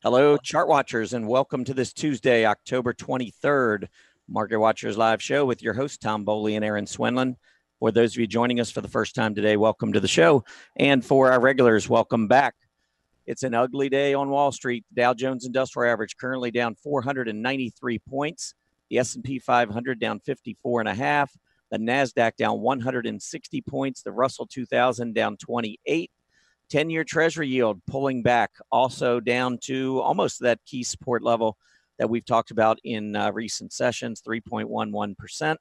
Hello, Chart Watchers, and welcome to this Tuesday, October 23rd, Market Watchers live show with your host, Tom Boley and Erin Swinlin. For those of you joining us for the first time today, welcome to the show. And for our regulars, welcome back. It's an ugly day on Wall Street. The Dow Jones Industrial Average currently down 493 points. The S&P 500 down 54.5. The NASDAQ down 160 points. The Russell 2000 down 28. 10-year Treasury yield pulling back, also down to almost that key support level that we've talked about in recent sessions, 3.11%.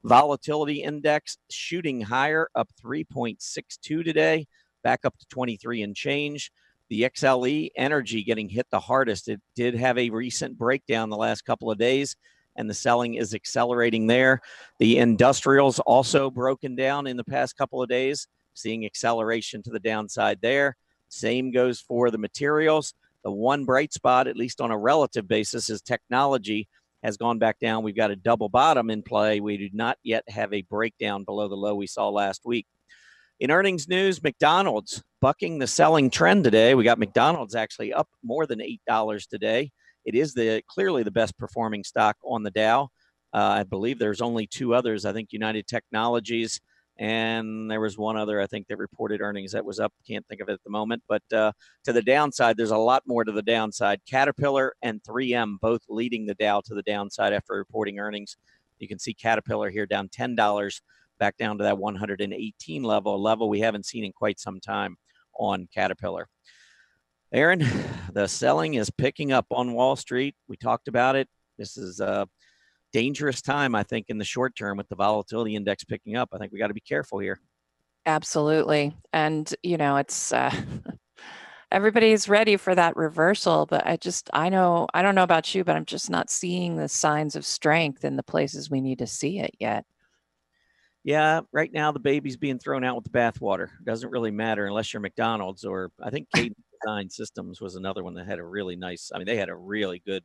Volatility index shooting higher, up 3.62 today, back up to 23 and change. The XLE energy getting hit the hardest. It did have a recent breakdown the last couple of days, and the selling is accelerating there. The industrials also broken down in the past couple of days, seeing acceleration to the downside there. Same goes for the materials. The one bright spot, at least on a relative basis, is technology has gone back down. We've got a double bottom in play. We do not yet have a breakdown below the low we saw last week. In earnings news, McDonald's bucking the selling trend today. We got McDonald's actually up more than $8 today. It is clearly the best performing stock on the Dow. I believe there's only two others. I think United Technologies, and there was one other, I think, that reported earnings that was up. Can't think of it at the moment. But to the downside, there's a lot more to the downside. Caterpillar and 3M both leading the Dow to the downside after reporting earnings. You can see Caterpillar here down $10, back down to that 118 level, a level we haven't seen in quite some time on Caterpillar. Erin, the selling is picking up on Wall Street. We talked about it. This is a dangerous time, I think, in the short term with the volatility index picking up. I think we got to be careful here. Absolutely. And, it's everybody's ready for that reversal. But I don't know about you, but I'm just not seeing the signs of strength in the places we need to see it yet. Yeah, right now the baby's being thrown out with the bathwater. It doesn't really matter unless you're McDonald's, or I think Cadence Design Systems was another one that had a really nice, they had a really good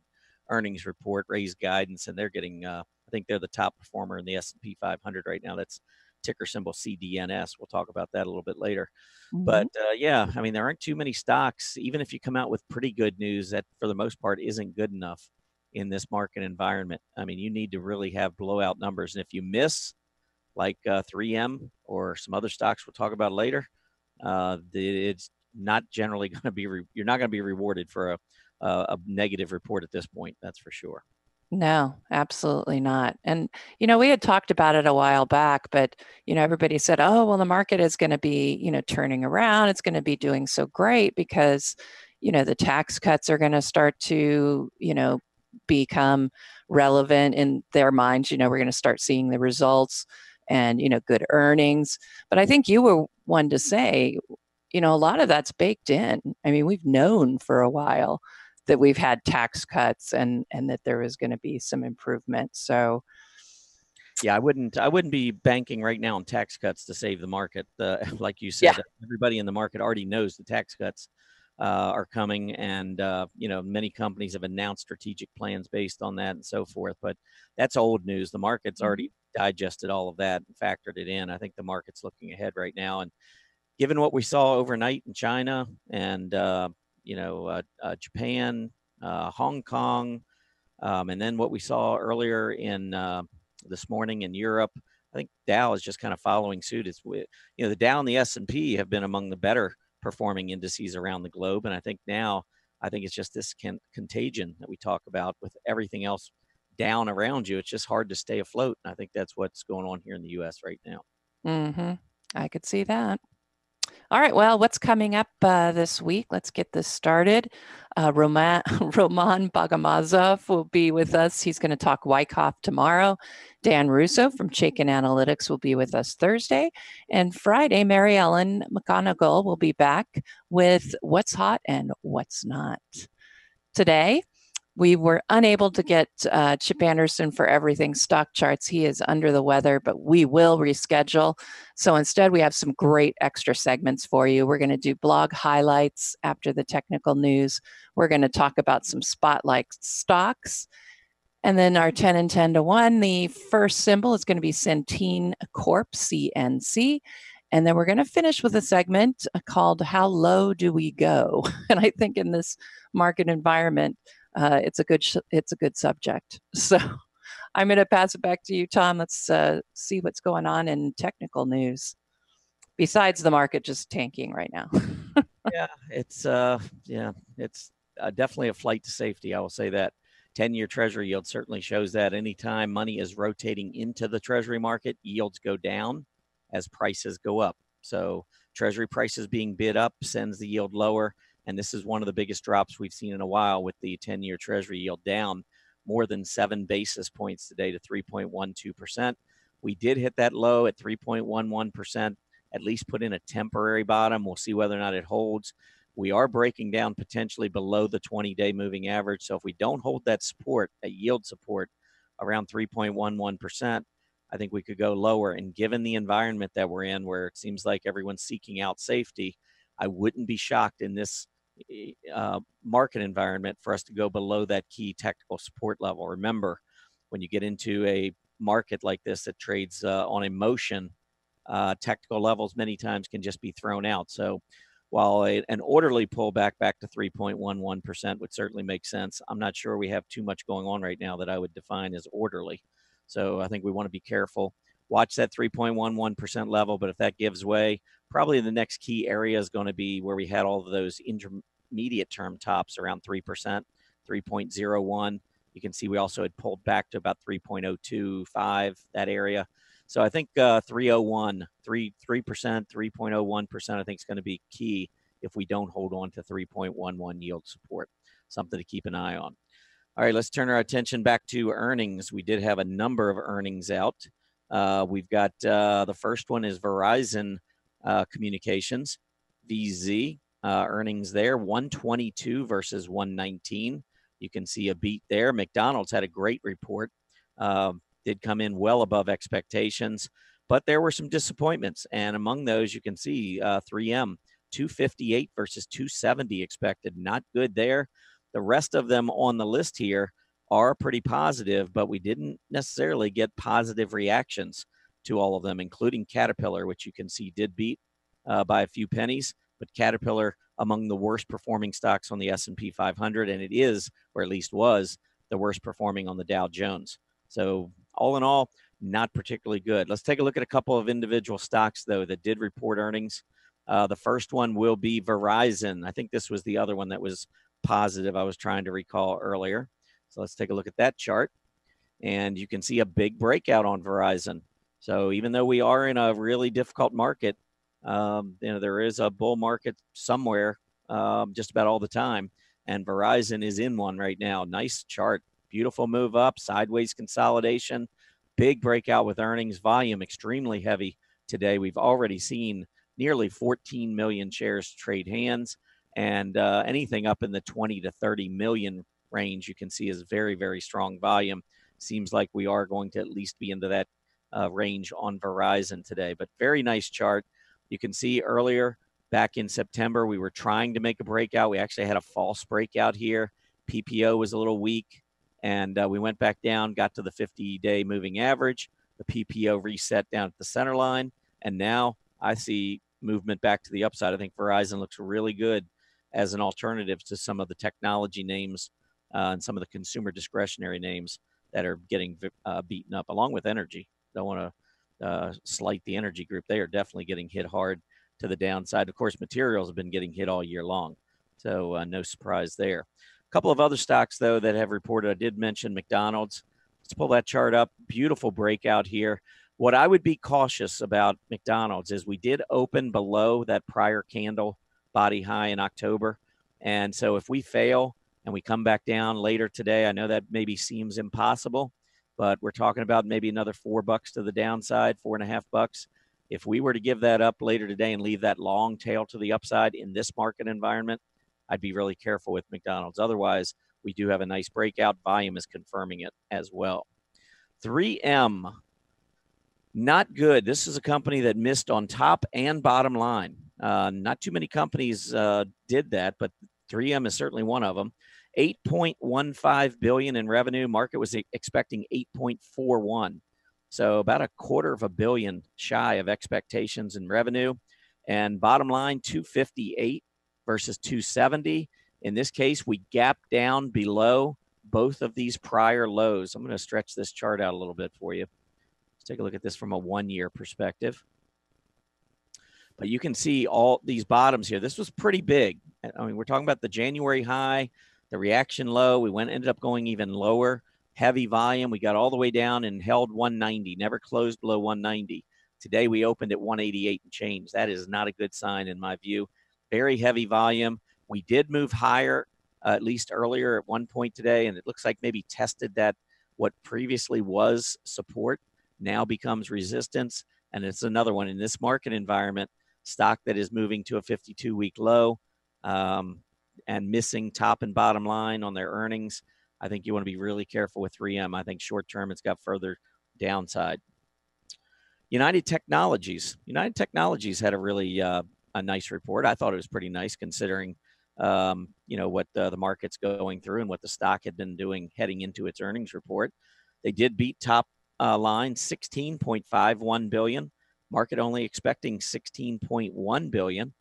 earnings report, raised guidance, and they're getting, I think they're the top performer in the S&P 500 right now. That's ticker symbol CDNS. We'll talk about that a little bit later. Mm-hmm. But yeah, there aren't too many stocks. Even if you come out with pretty good news, that for the most part isn't good enough in this market environment. You need to really have blowout numbers. And if you miss, like 3M or some other stocks we'll talk about later, it's not generally going to be, you're not going to be rewarded for a negative report at this point. That's for sure. No, absolutely not. And, we had talked about it a while back, but, everybody said, oh, well, the market is going to be, turning around. It's going to be doing so great because, the tax cuts are going to start to, become relevant in their minds. We're going to start seeing the results and, good earnings. But I think you were one to say, a lot of that's baked in. We've known for a while that we've had tax cuts and that there is going to be some improvement. So yeah, I wouldn't be banking right now on tax cuts to save the market. Like you said, Everybody in the market already knows the tax cuts are coming, and many companies have announced strategic plans based on that and so forth. But that's old news. The market's already digested all of that and factored it in. I think the market's looking ahead right now, and given what we saw overnight in China and Japan, Hong Kong, and then what we saw earlier in this morning in Europe, I think Dow is just kind of following suit. It's the Dow and the S&P have been among the better performing indices around the globe, and I think it's just this contagion that we talk about with everything else down around you. It's just hard to stay afloat, and I think that's what's going on here in the U.S. right now. Mm-hmm. I could see that. All right, well, what's coming up this week? Let's get this started. Roman Bogomazov will be with us. He's going to talk Wyckoff tomorrow. Dan Russo from Chaikin Analytics will be with us Thursday. And Friday, Mary Ellen McGonigal will be back with what's hot and what's not. Today, we were unable to get Chip Anderson for everything stock charts. He is under the weather, but we will reschedule. So instead, we have some great extra segments for you. We're going to do blog highlights after the technical news. We're going to talk about some spotlight stocks. And then our 10 and 10 to 1, the first symbol is going to be Centene Corp, CNC. And then we're going to finish with a segment called How Low Do We Go? And I think in this market environment, it's a good subject. So I'm going to pass it back to you, Tom. Let's see what's going on in technical news besides the market just tanking right now. It's definitely a flight to safety. I will say that. 10-year Treasury yield certainly shows that. Anytime money is rotating into the Treasury market, yields go down as prices go up. So Treasury prices being bid up sends the yield lower. And this is one of the biggest drops we've seen in a while, with the 10-year Treasury yield down more than 7 basis points today to 3.12%. We did hit that low at 3.11%, at least put in a temporary bottom. We'll see whether or not it holds. We are breaking down potentially below the 20-day moving average. So if we don't hold that support, that yield support around 3.11%, I think we could go lower. And given the environment that we're in, where it seems like everyone's seeking out safety, I wouldn't be shocked in this market environment for us to go below that key technical support level. Remember, when you get into a market like this that trades on emotion, technical levels many times can just be thrown out. So while an orderly pullback back to 3.11% would certainly make sense, I'm not sure we have too much going on right now that I would define as orderly. So I think we want to be careful. Watch that 3.11% level, but if that gives way, probably the next key area is going to be where we had all of those intermediate term tops around 3%, 3.01. You can see we also had pulled back to about 3.025, that area. So I think 3.01, 3%, 3.01%, I think is going to be key if we don't hold on to 3.11 yield support. Something to keep an eye on. All right, let's turn our attention back to earnings. We did have a number of earnings out. We've got the first one is Verizon Communications, VZ. Earnings there, 122 versus 119. You can see a beat there. McDonald's had a great report. Did come in well above expectations, but there were some disappointments. And among those, you can see 3M, 258 versus 270 expected. Not good there. The rest of them on the list here are pretty positive, but we didn't necessarily get positive reactions to all of them, including Caterpillar, which you can see did beat by a few pennies. But Caterpillar among the worst performing stocks on the S&P 500, and it is, or at least was, the worst performing on the Dow Jones. So all in all, not particularly good. Let's take a look at a couple of individual stocks, though, that did report earnings. The first one will be Verizon. I think this was the other one that was positive I was trying to recall earlier. So let's take a look at that chart. And you can see a big breakout on Verizon. So even though we are in a really difficult market, there is a bull market somewhere just about all the time. And Verizon is in one right now. Nice chart. Beautiful move up, sideways consolidation, big breakout with earnings, volume extremely heavy today. We've already seen nearly 14 million shares trade hands, and anything up in the 20 to 30 million range you can see is very, very strong volume. Seems like we are going to at least be into that range on Verizon today, but very nice chart. You can see earlier back in September, we were trying to make a breakout. We actually had a false breakout here. PPO was a little weak. And we went back down, got to the 50-day moving average. The PPO reset down at the center line. And now I see movement back to the upside. I think Verizon looks really good as an alternative to some of the technology names and some of the consumer discretionary names that are getting beaten up, along with energy. Don't want to slight the energy group. They are definitely getting hit hard to the downside. Of course, materials have been getting hit all year long. So no surprise there. A couple of other stocks, though, that have reported. I did mention McDonald's. Let's pull that chart up. Beautiful breakout here. What I would be cautious about McDonald's is we did open below that prior candle body high in October. And so if we fail and we come back down later today, I know that maybe seems impossible, but we're talking about maybe another $4 to the downside, $4.50. If we were to give that up later today and leave that long tail to the upside in this market environment, I'd be really careful with McDonald's. Otherwise, we do have a nice breakout. Volume is confirming it as well. 3M, not good. This is a company that missed on top and bottom line. Not too many companies did that, but 3M is certainly one of them. $8.15 billion in revenue. Market was expecting $8.41. So about $250 million shy of expectations in revenue. And bottom line, 258 versus 270. In this case, we gapped down below both of these prior lows. I'm going to stretch this chart out a little bit for you. Let's take a look at this from a 1-year perspective. But you can see all these bottoms here. This was pretty big. I mean, we're talking about the January high, the reaction low. We ended up going even lower. Heavy volume. We got all the way down and held 190, never closed below 190. Today we opened at 188 and change. That is not a good sign in my view. Very heavy volume. We did move higher, at least earlier at one point today, and it looks like maybe tested that what previously was support now becomes resistance. And it's another one in this market environment, stock that is moving to a 52-week low and missing top and bottom line on their earnings. I think you want to be really careful with 3M. I think short term it's got further downside. United Technologies. United Technologies had a really a nice report. I thought it was pretty nice considering what the market's going through and what the stock had been doing heading into its earnings report. They did beat top line, $16.51 billion. Market only expecting $16.1 billion.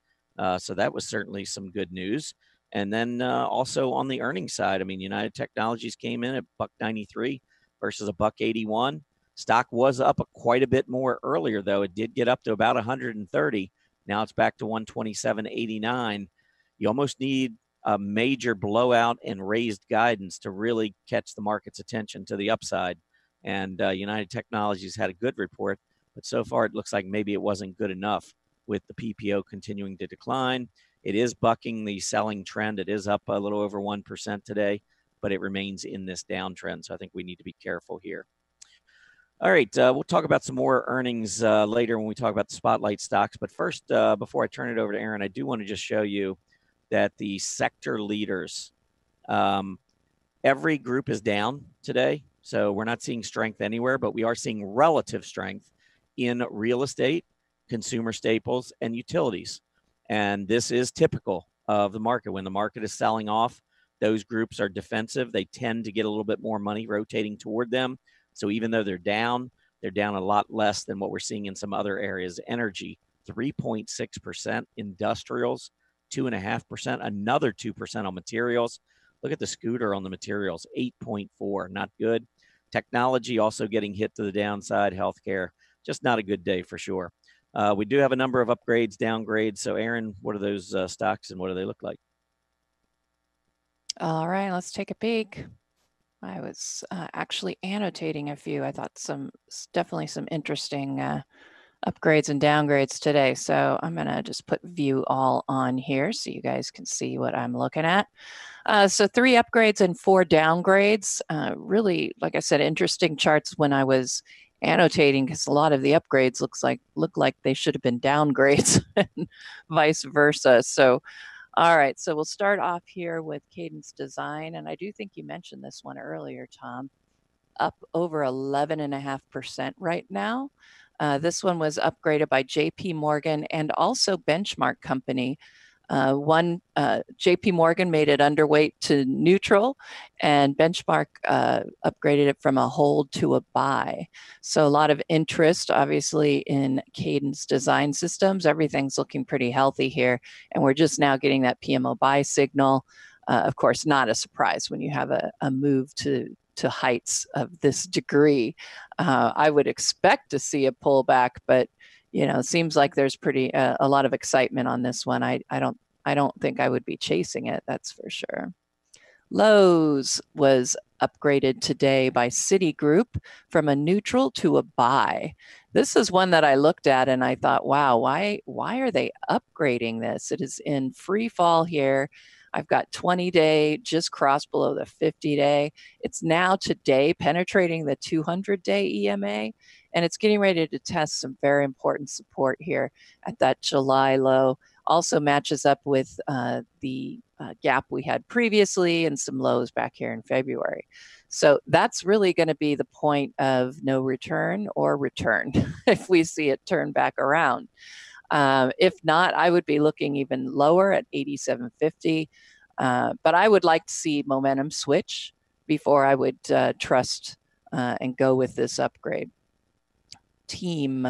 So that was certainly some good news. And then also on the earnings side, I mean, United Technologies came in at $1.93 versus $1.81. Stock was up quite a bit more earlier, though. It did get up to about 130. Now it's back to 127.89. You almost need a major blowout and raised guidance to really catch the market's attention to the upside. And United Technologies had a good report, but so far it looks like maybe it wasn't good enough with the PPO continuing to decline. It is bucking the selling trend. It is up a little over 1% today, but it remains in this downtrend. So I think we need to be careful here. All right, we'll talk about some more earnings later when we talk about the spotlight stocks. But first, before I turn it over to Erin, I do want to just show you that the sector leaders, every group is down today. So we're not seeing strength anywhere, but we are seeing relative strength in real estate, consumer staples, and utilities. And this is typical of the market. When the market is selling off, those groups are defensive. They tend to get a little bit more money rotating toward them. So even though they're down a lot less than what we're seeing in some other areas. Energy, 3.6%. Industrials, 2.5%. Another 2% on materials. Look at the scooter on the materials, 8.4%. Not good. Technology also getting hit to the downside. Healthcare, just not a good day for sure. We do have a number of upgrades, downgrades. So, Erin, what are those stocks and what do they look like? All right, let's take a peek. I was actually annotating a few. I thought definitely some interesting upgrades and downgrades today. So I'm going to just put view all on here so you guys can see what I'm looking at. So 3 upgrades and 4 downgrades. Really, like I said, interesting charts when I was annotating, because a lot of the upgrades look like they should have been downgrades and vice versa. So all right, so we'll start off here with Cadence Design, and I do think you mentioned this one earlier, Tom, up over 11.5% right now. This one was upgraded by JP Morgan and also Benchmark Company. JP Morgan made it underweight to neutral, and Benchmark upgraded it from a hold to a buy. So a lot of interest, obviously, in Cadence Design Systems. Everything's looking pretty healthy here, and we're just now getting that PMO buy signal. Of course, not a surprise when you have a move to heights of this degree. I would expect to see a pullback, but it seems like there's a lot of excitement on this one. I don't think I would be chasing it, that's for sure. Lowe's was upgraded today by Citigroup from a neutral to a buy. This is one that I looked at and I thought, wow, why are they upgrading this? It is in free fall here. I've got 20-day just crossed below the 50-day. It's now today penetrating the 200-day EMA, and it's getting ready to test some very important support here at that July low. Also matches up with the gap we had previously and some lows back here in February. So that's really going to be the point of no return or return if we see it turn back around. If not, I would be looking even lower at 87.50. But I would like to see momentum switch before I would trust and go with this upgrade. Team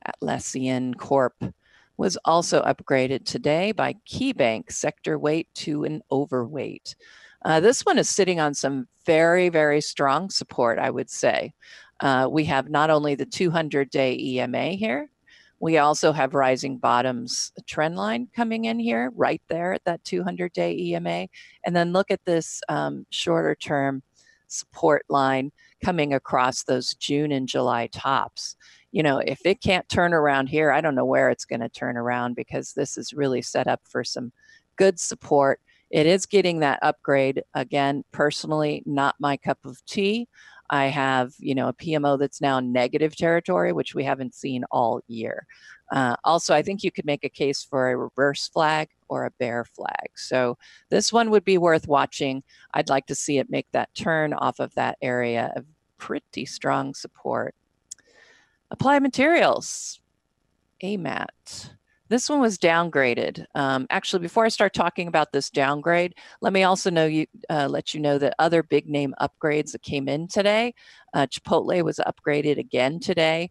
Atlassian Corp was also upgraded today by KeyBank, sector weight to an overweight. This one is sitting on some very, very strong support, I would say. We have not only the 200-day EMA here, we also have rising bottoms trend line coming in here, right there at that 200-day EMA. And then look at this shorter term support line coming across those June and July tops. You know, if it can't turn around here, I don't know where it's going to turn around, because this is really set up for some good support. It is getting that upgrade. Again, personally, not my cup of tea. I have, you know, a PMO that's now negative territory, which we haven't seen all year. Also, I think you could make a case for a reverse flag or a bear flag. So this one would be worth watching. I'd like to see it make that turn off of that area of pretty strong support. Applied Materials, AMAT. This one was downgraded. Actually, before I start talking about this downgrade, let me also let you know that other big name upgrades that came in today. Chipotle was upgraded again today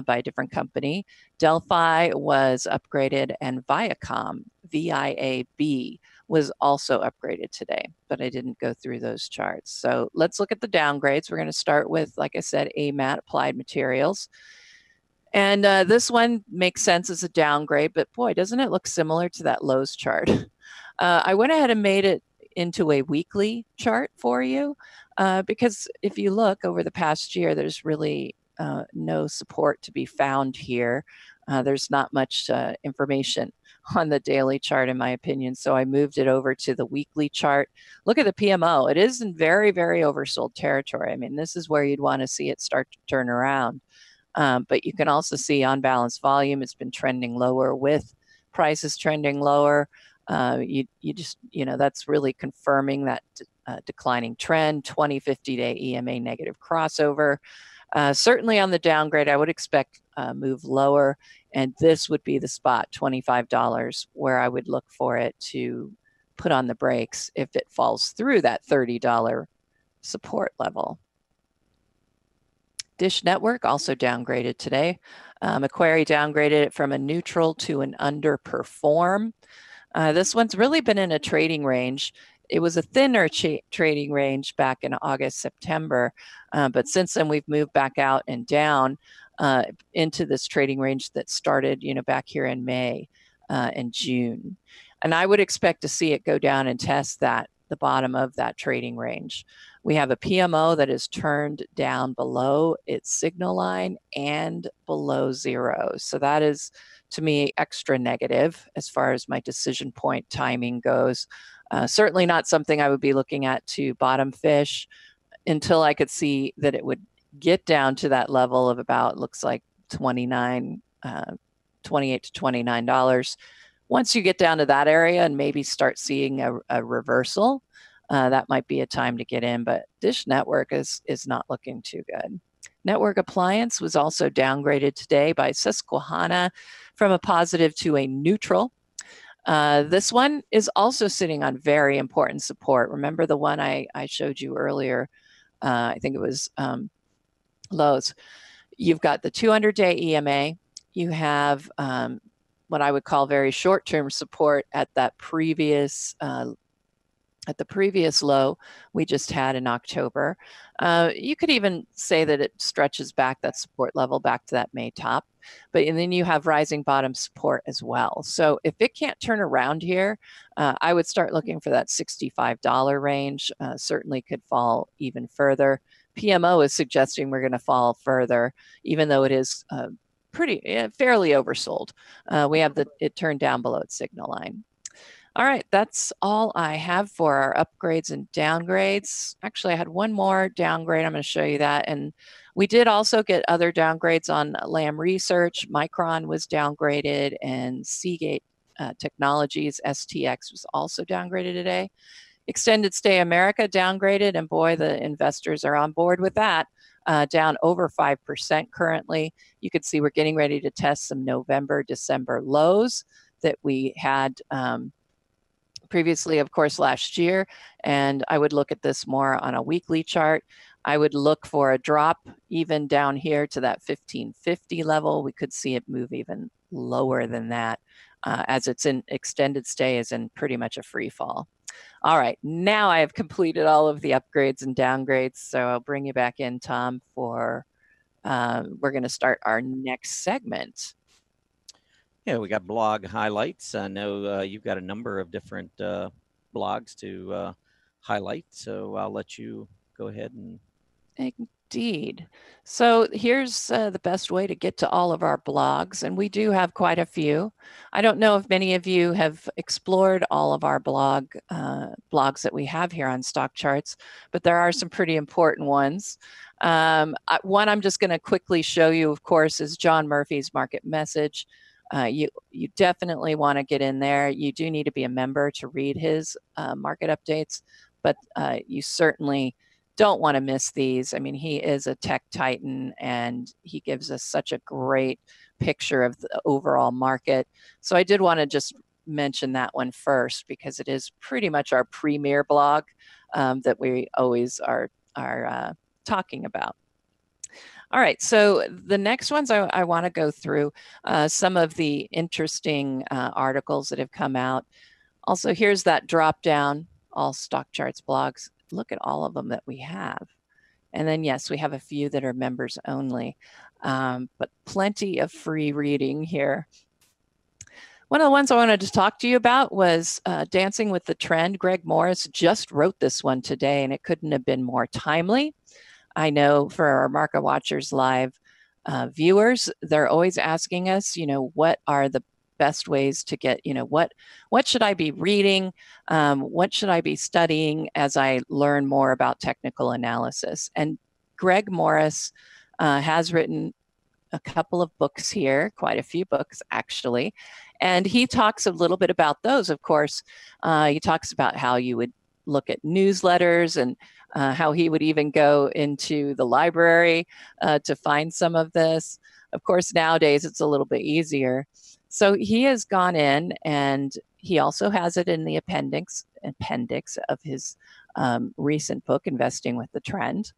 by a different company. Delphi was upgraded, and Viacom, VIAB, was also upgraded today, but I didn't go through those charts. So let's look at the downgrades. We're going to start with, like I said, AMAT, Applied Materials. And this one makes sense as a downgrade, but boy, doesn't it look similar to that Lowe's chart? I went ahead and made it into a weekly chart for you because if you look over the past year, there's really no support to be found here. There's not much information on the daily chart, in my opinion. So I moved it over to the weekly chart. Look at the PMO. It is in very, very oversold territory. I mean, this is where you'd want to see it start to turn around. But you can also see on balance volume, it's been trending lower with prices trending lower. You just, you know, that's really confirming that declining trend, 50-day EMA negative crossover. Certainly on the downgrade, I would expect move lower. And this would be the spot, $25, where I would look for it to put on the brakes if it falls through that $30 support level. Dish Network also downgraded today. Macquarie downgraded it from a neutral to an underperform. This one's really been in a trading range. It was a thinner trading range back in August, September, but since then we've moved back out and down into this trading range that started, you know, back here in May and June. And I would expect to see it go down and test that, the bottom of that trading range. We have a PMO that is turned down below its signal line and below zero. So that is, to me, extra negative as far as my decision point timing goes. Certainly not something I would be looking at to bottom fish until I could see that it would get down to that level of about, looks like $28 to $29. Once you get down to that area and maybe start seeing a reversal, that might be a time to get in, but Dish Network is not looking too good. Network Appliance was also downgraded today by Susquehanna from a positive to a neutral. This one is also sitting on very important support. Remember the one I showed you earlier? I think it was Lowe's. You've got the 200-day EMA. You have what I would call very short-term support at that previous at the previous low we just had in October. You could even say that it stretches back that support level back to that May top, and then you have rising bottom support as well. So if it can't turn around here, I would start looking for that $65 range. Certainly could fall even further. PMO is suggesting we're going to fall further, even though it is fairly oversold. We have it turned down below its signal line. All right, that's all I have for our upgrades and downgrades. Actually, I had one more downgrade. I'm going to show you that. And we did also get other downgrades on Lam Research. Micron was downgraded, and Seagate Technologies, STX, was also downgraded today. Extended Stay America downgraded, and boy, the investors are on board with that. Down over 5% currently. You can see we're getting ready to test some November, December lows that we had previously, of course, last year. And I would look at this more on a weekly chart. I would look for a drop even down here to that 1550 level. We could see it move even lower than that as it's in extended stay is in pretty much a free fall. All right, now I have completed all of the upgrades and downgrades. So I'll bring you back in, Tom, for we're going to start our next segment. Yeah, we got blog highlights. I know you've got a number of different blogs to highlight, so I'll let you go ahead and. Indeed. So here's the best way to get to all of our blogs, and we do have quite a few. I don't know if many of you have explored all of our blogs that we have here on Stock Charts, but there are some pretty important ones. One I'm just going to quickly show you, of course, is John Murphy's Market Message. You definitely want to get in there. You do need to be a member to read his market updates, but you certainly don't want to miss these. I mean, he is a tech titan and he gives us such a great picture of the overall market. So I did want to just mention that one first because it is pretty much our premier blog that we always are talking about. All right, so the next ones I want to go through some of the interesting articles that have come out. Also, here's that drop down, all Stock Charts blogs. Look at all of them that we have. And then, yes, we have a few that are members only, but plenty of free reading here. One of the ones I wanted to talk to you about was Dancing with the Trend. Greg Morris just wrote this one today, and it couldn't have been more timely. I know for our Market Watchers Live viewers, they're always asking us, what are the best ways to get, what should I be reading? What should I be studying as I learn more about technical analysis? And Greg Morris has written a couple of books here, quite a few books actually. And he talks a little bit about those, of course. He talks about how you would look at newsletters and how he would even go into the library to find some of this. Of course, nowadays it's a little bit easier. So he has gone in and he also has it in the appendix of his recent book, Investing with the Trend.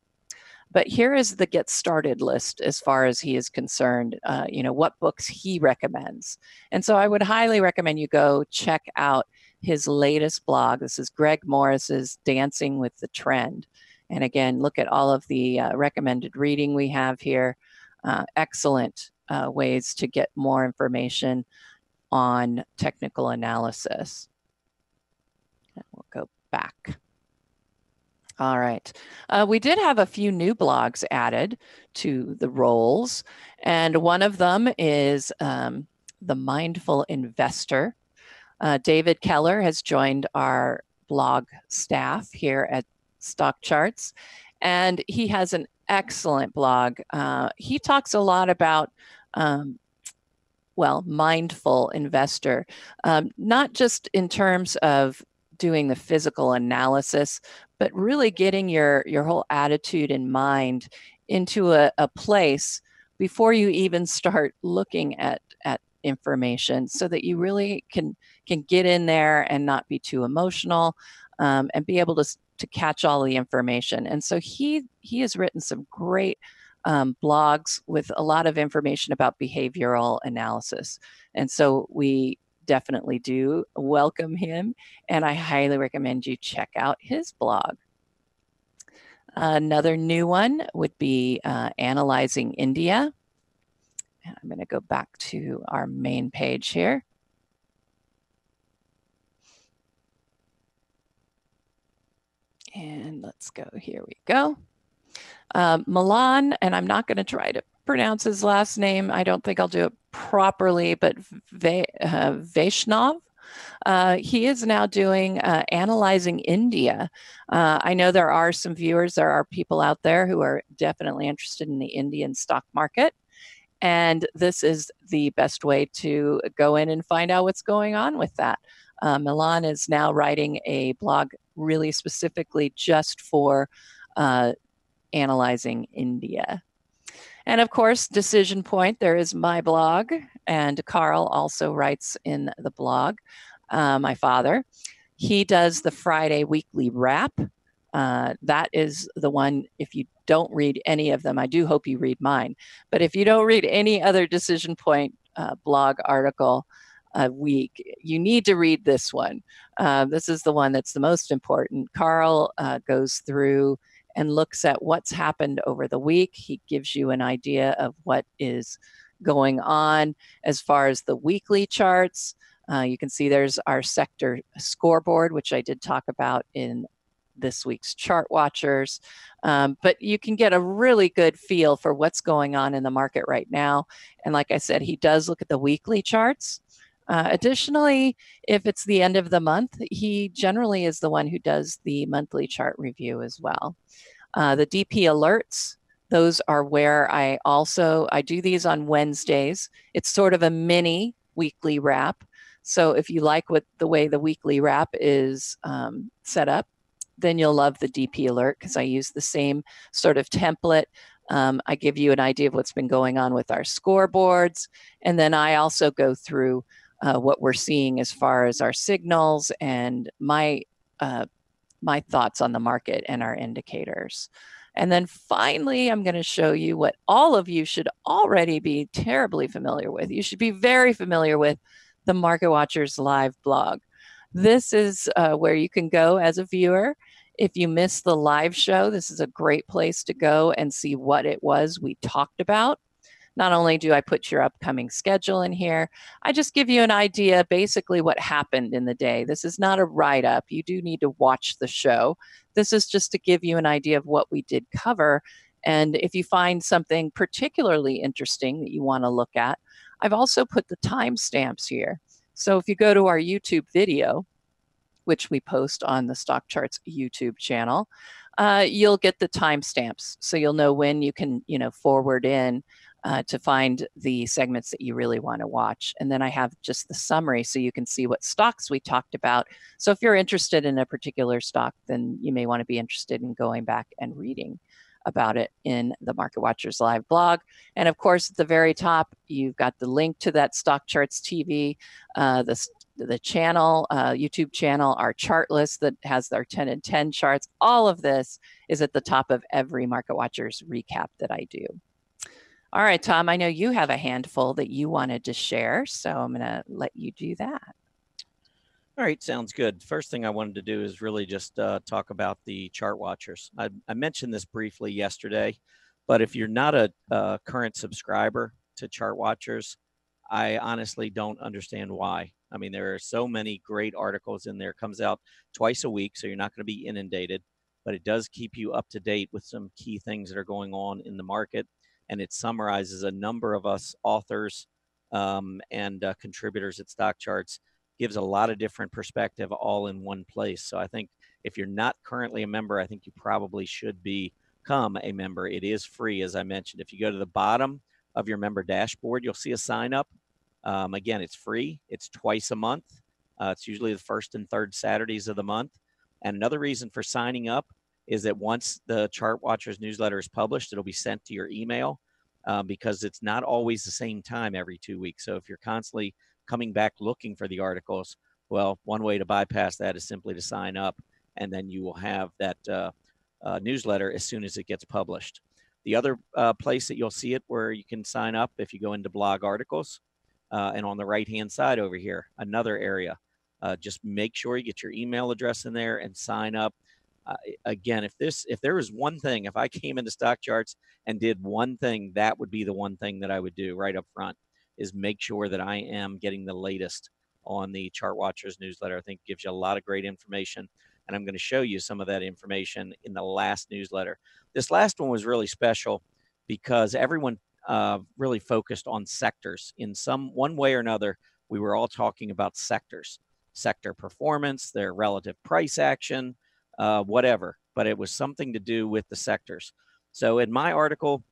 But here is the get started list as far as he is concerned, what books he recommends. And so I would highly recommend you go check out his latest blog. This is Greg Morris's Dancing with the Trend. And again, look at all of the recommended reading we have here. Excellent ways to get more information on technical analysis. And we'll go back. All right. We did have a few new blogs added to the rolls, and one of them is The Mindful Investor. David Keller has joined our blog staff here at Stock Charts, and he has an excellent blog. He talks a lot about mindful investor, not just in terms of doing the physical analysis, but really getting your whole attitude and mind into a place before you even start looking at information, so that you really can get in there and not be too emotional, and be able to catch all the information. And so he has written some great blogs with a lot of information about behavioral analysis. And so we definitely do welcome him, and I highly recommend you check out his blog. Another new one would be Analyzing India. I'm going to go back to our main page here. And let's go, here we go. Milan, and I'm not going to try to pronounce his last name. I don't think I'll do it properly, but Vaishnav. He is now doing Analyzing India. I know there are some viewers, there are people out there who are definitely interested in the Indian stock market. And this is the best way to go in and find out what's going on with that. Milan is now writing a blog really specifically just for Analyzing India. And of course, Decision Point, there is my blog, and Carl also writes in the blog, my father. He does the Friday weekly wrap, That is the one. If you don't read any of them, I do hope you read mine, but if you don't read any other Decision Point blog article a week, you need to read this one. This is the one that's the most important. Carl goes through and looks at what's happened over the week. He gives you an idea of what is going on as far as the weekly charts. You can see there's our sector scoreboard, which I did talk about in this week's ChartWatchers. But you can get a really good feel for what's going on in the market right now. And like I said, he does look at the weekly charts. Additionally, if it's the end of the month, he generally is the one who does the monthly chart review as well. The DP alerts, those are where I do these on Wednesdays. It's sort of a mini weekly wrap. So if you like the way the weekly wrap is set up, then you'll love the DP alert, because I use the same sort of template. I give you an idea of what's been going on with our scoreboards. And then I also go through what we're seeing as far as our signals and my thoughts on the market and our indicators. And then finally, I'm going to show you what all of you should already be terribly familiar with. You should be very familiar with the Market Watchers live blog. This is where you can go as a viewer. If you missed the live show, this is a great place to go and see what it was we talked about. Not only do I put your upcoming schedule in here, I just give you an idea, basically what happened in the day. This is not a write-up. You do need to watch the show. This is just to give you an idea of what we did cover. And if you find something particularly interesting that you want to look at, I've also put the timestamps here. So if you go to our YouTube video, which we post on the StockCharts YouTube channel, you'll get the timestamps. So you'll know when you can, forward in to find the segments that you really want to watch. And then I have just the summary so you can see what stocks we talked about. So if you're interested in a particular stock, then you may want to be interested in going back and reading about it in the Market Watchers live blog. And of course, at the very top, you've got the link to that StockCharts TV, the channel, YouTube channel, our chart list that has our 10 and 10 charts. All of this is at the top of every Market Watchers recap that I do. All right, Tom, I know you have a handful that you wanted to share, so I'm going to let you do that. All right, sounds good. First thing I wanted to do is really just talk about the ChartWatchers. I mentioned this briefly yesterday, but if you're not a current subscriber to ChartWatchers, I honestly don't understand why. I mean, there are so many great articles in there. It comes out twice a week, so you're not going to be inundated, but it does keep you up to date with some key things that are going on in the market. And it summarizes a number of us authors and contributors at StockCharts, gives a lot of different perspective all in one place. So I think if you're not currently a member, I think you probably should become a member. It is free, as I mentioned. If you go to the bottom of your member dashboard, you'll see a sign up. Again, it's free. It's twice a month. It's usually the first and third Saturdays of the month. And another reason for signing up is that once the ChartWatchers newsletter is published, it'll be sent to your email because it's not always the same time every 2 weeks. So if you're constantly coming back looking for the articles, well, one way to bypass that is simply to sign up, and then you will have that newsletter as soon as it gets published. The other place that you'll see it where you can sign up, if you go into blog articles, and on the right-hand side over here, another area. Just make sure you get your email address in there and sign up. Again, if there was one thing, if I came into StockCharts and did one thing, that would be the one thing that I would do right up front, is make sure that I am getting the latest on the ChartWatchers newsletter. I think it gives you a lot of great information, and I'm going to show you some of that information in the last newsletter. This last one was really special because everyone really focused on sectors. In one way or another, we were all talking about sectors, sector performance, their relative price action, whatever, but it was something to do with the sectors. So in my article,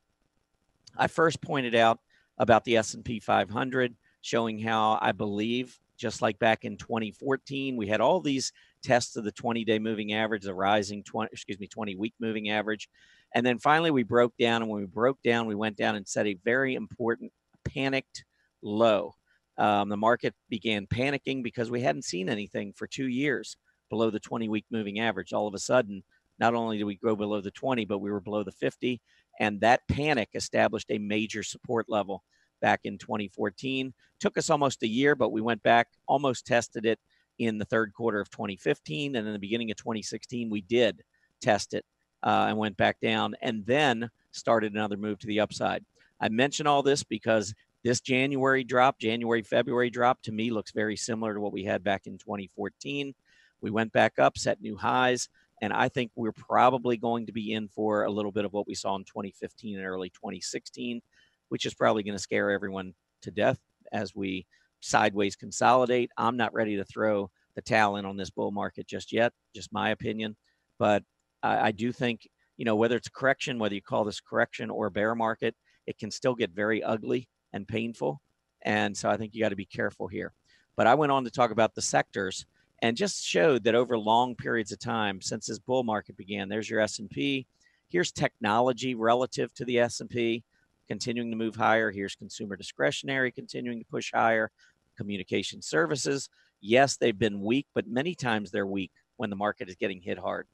I first pointed out about the S&P 500, showing how I believe, just like back in 2014, we had all these tests of the 20-day moving average, the rising 20-week moving average. And then finally we broke down, and when we broke down, we went down and set a very important panicked low. The market began panicking because we hadn't seen anything for 2 years below the 20-week moving average. All of a sudden, not only did we go below the 20, but we were below the 50. And that panic established a major support level back in 2014. Took us almost a year, but we went back, almost tested it in the third quarter of 2015. And in the beginning of 2016, we did test it and went back down, and then started another move to the upside. I mention all this because this January drop, February drop, to me looks very similar to what we had back in 2014. We went back up, set new highs, and I think we're probably going to be in for a little bit of what we saw in 2015 and early 2016, which is probably going to scare everyone to death as we sideways consolidate. I'm not ready to throw the towel in on this bull market just yet, just my opinion. But I do think, whether it's a correction, whether you call this correction or a bear market, it can still get very ugly and painful. And so I think you got to be careful here. But I went on to talk about the sectors and just showed that over long periods of time since this bull market began, there's your S&P. Here's technology relative to the S&P, continuing to move higher. Here's consumer discretionary continuing to push higher. Communication services, yes, they've been weak, but many times they're weak when the market is getting hit hard.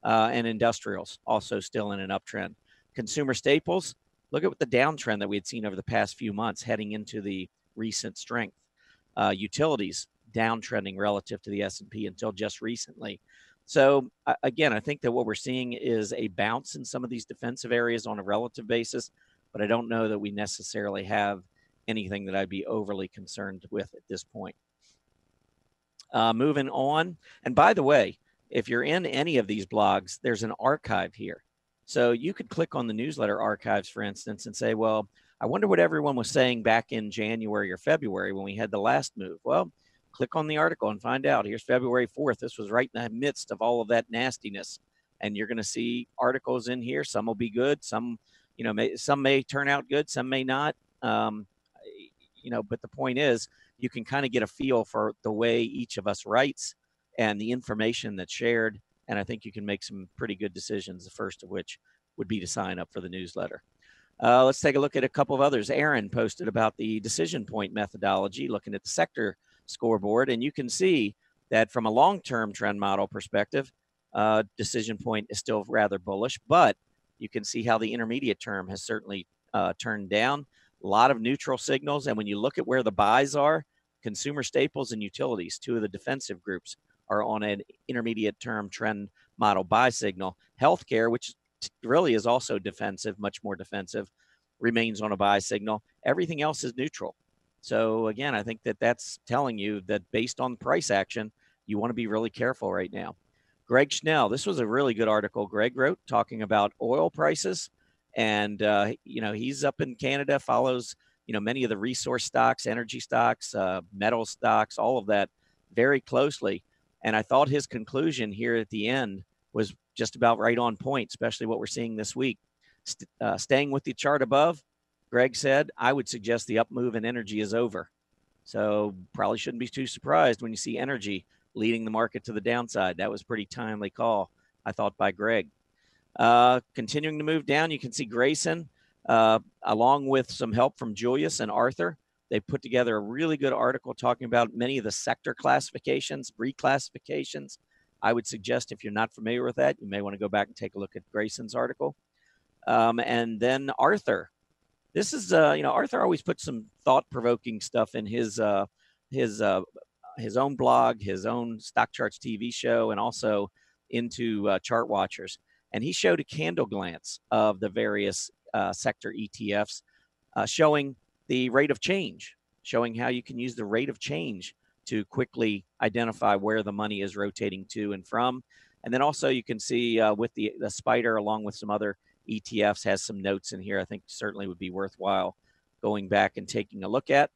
And industrials also still in an uptrend. Consumer staples, look at the downtrend that we had seen over the past few months heading into the recent strength. Utilities downtrending relative to the S&P until just recently. So again, I think that what we're seeing is a bounce in some of these defensive areas on a relative basis, but I don't know that we necessarily have anything that I'd be overly concerned with at this point. Moving on. And by the way, if you're in any of these blogs, there's an archive here. So you could click on the newsletter archives, for instance, and say, well, I wonder what everyone was saying back in January or February when we had the last move. Well, click on the article and find out. Here's February 4th. This was right in the midst of all of that nastiness. And you're going to see articles in here. Some will be good. Some, some may turn out good. Some may not. But the point is, you can kind of get a feel for the way each of us writes and the information that's shared. And I think you can make some pretty good decisions, the first of which would be to sign up for the newsletter. Let's take a look at a couple of others. Erin posted about the decision point methodology, looking at the sector scoreboard. And you can see that from a long-term trend model perspective, decision point is still rather bullish, but you can see how the intermediate term has certainly turned down. A lot of neutral signals. And when you look at where the buys are, consumer staples and utilities, two of the defensive groups, are on an intermediate term trend model buy signal. Healthcare, which really is also defensive, much more defensive, remains on a buy signal. Everything else is neutral. So again, I think that that's telling you that based on price action, you want to be really careful right now. Greg Schnell, this was a really good article Greg wrote talking about oil prices. And, he's up in Canada, follows, many of the resource stocks, energy stocks, metal stocks, all of that very closely. And I thought his conclusion here at the end was just about right on point, especially what we're seeing this week. Staying with the chart above, Greg said, I would suggest the up move in energy is over. So probably shouldn't be too surprised when you see energy leading the market to the downside. That was a pretty timely call, I thought, by Greg. Continuing to move down, you can see Grayson, along with some help from Julius and Arthur. They put together a really good article talking about many of the sector classifications, reclassifications. I would suggest if you're not familiar with that, you may want to go back and take a look at Grayson's article. And then Arthur. This is, Arthur always puts some thought-provoking stuff in his own blog, his own StockCharts TV show, and also into ChartWatchers. And he showed a candle glance of the various sector ETFs, showing the rate of change, showing how you can use the rate of change to quickly identify where the money is rotating to and from. And then also you can see with the spider, along with some other ETFs, has some notes in here I think certainly would be worthwhile going back and taking a look at.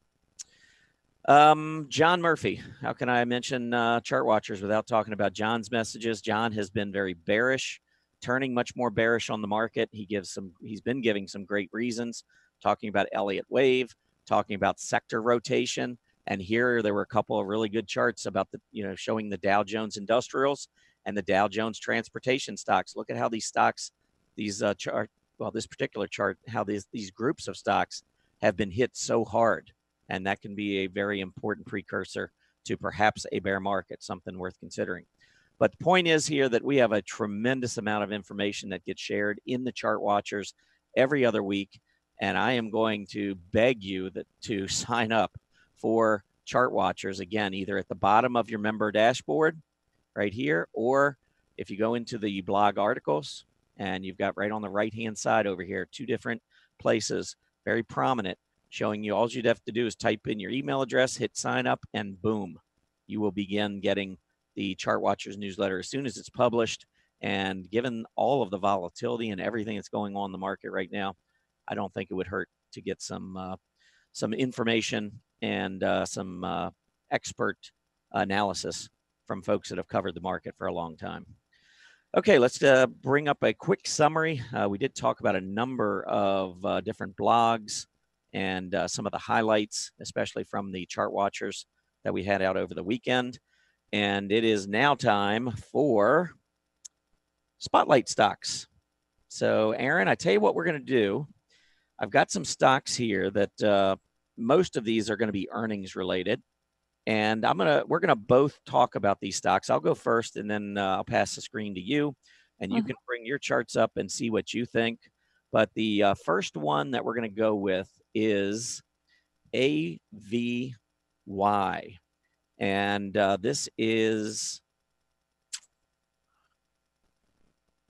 John Murphy, how can I mention ChartWatchers without talking about John's messages? John has been very bearish, turning much more bearish on the market. He's been giving some great reasons, talking about Elliott Wave, talking about sector rotation. And here there were a couple of really good charts about showing the Dow Jones Industrials and the Dow Jones Transportation stocks. Look at how these stocks, this particular chart, how these groups of stocks have been hit so hard. And that can be a very important precursor to perhaps a bear market, something worth considering. But the point is here that we have a tremendous amount of information that gets shared in the Chart Watchers every other week. And I am going to beg you to sign up for Chart Watchers, again, either at the bottom of your member dashboard right here, or if you go into the blog articles, and you've got right on the right-hand side over here, 2 different places, very prominent, showing you all you'd have to do is type in your email address, hit sign up, and boom, you will begin getting the Chart Watchers newsletter as soon as it's published. And given all of the volatility and everything that's going on in the market right now, I don't think it would hurt to get some information and some expert analysis from folks that have covered the market for a long time. Okay, let's bring up a quick summary. We did talk about a number of different blogs and some of the highlights, especially from the Chart Watchers that we had out over the weekend. And it is now time for Spotlight Stocks. So, Erin, I tell you what we're going to do. I've got some stocks here that most of these are going to be earnings related. And we're gonna both talk about these stocks. I'll go first, and then I'll pass the screen to you, and you can bring your charts up and see what you think. But the first one that we're gonna go with is AVY, and this is,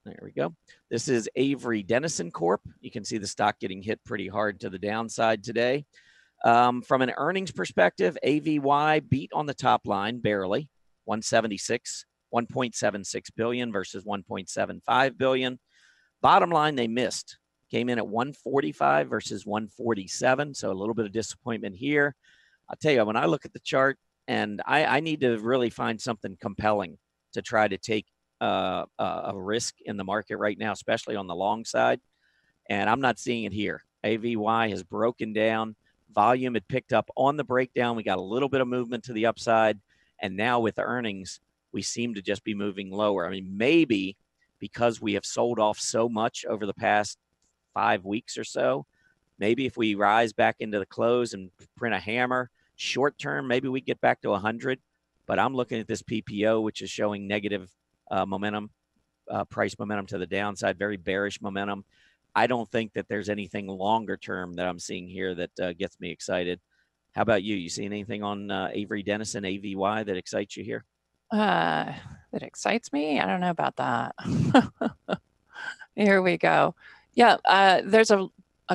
there we go. This is Avery Dennison Corp. You can see the stock getting hit pretty hard to the downside today. From an earnings perspective, AVY beat on the top line barely, 1.76 billion versus 1.75 billion. Bottom line, they missed, came in at 145 versus 147. So a little bit of disappointment here. I'll tell you, when I look at the chart, and I need to really find something compelling to try to take a risk in the market right now, especially on the long side. And I'm not seeing it here. AVY has broken down. Volume had picked up on the breakdown. We got a little bit of movement to the upside. And now with the earnings, we seem to just be moving lower. I mean, maybe because we have sold off so much over the past 5 weeks or so, maybe if we rise back into the close and print a hammer, short term, maybe we get back to 100. But I'm looking at this PPO, which is showing negative momentum, price momentum to the downside, very bearish momentum. I don't think that there's anything longer term that I'm seeing here that gets me excited. How about you? You seeing anything on Avery Dennison, AVY, that excites you here? That excites me? I don't know about that. Here we go. Yeah, there's a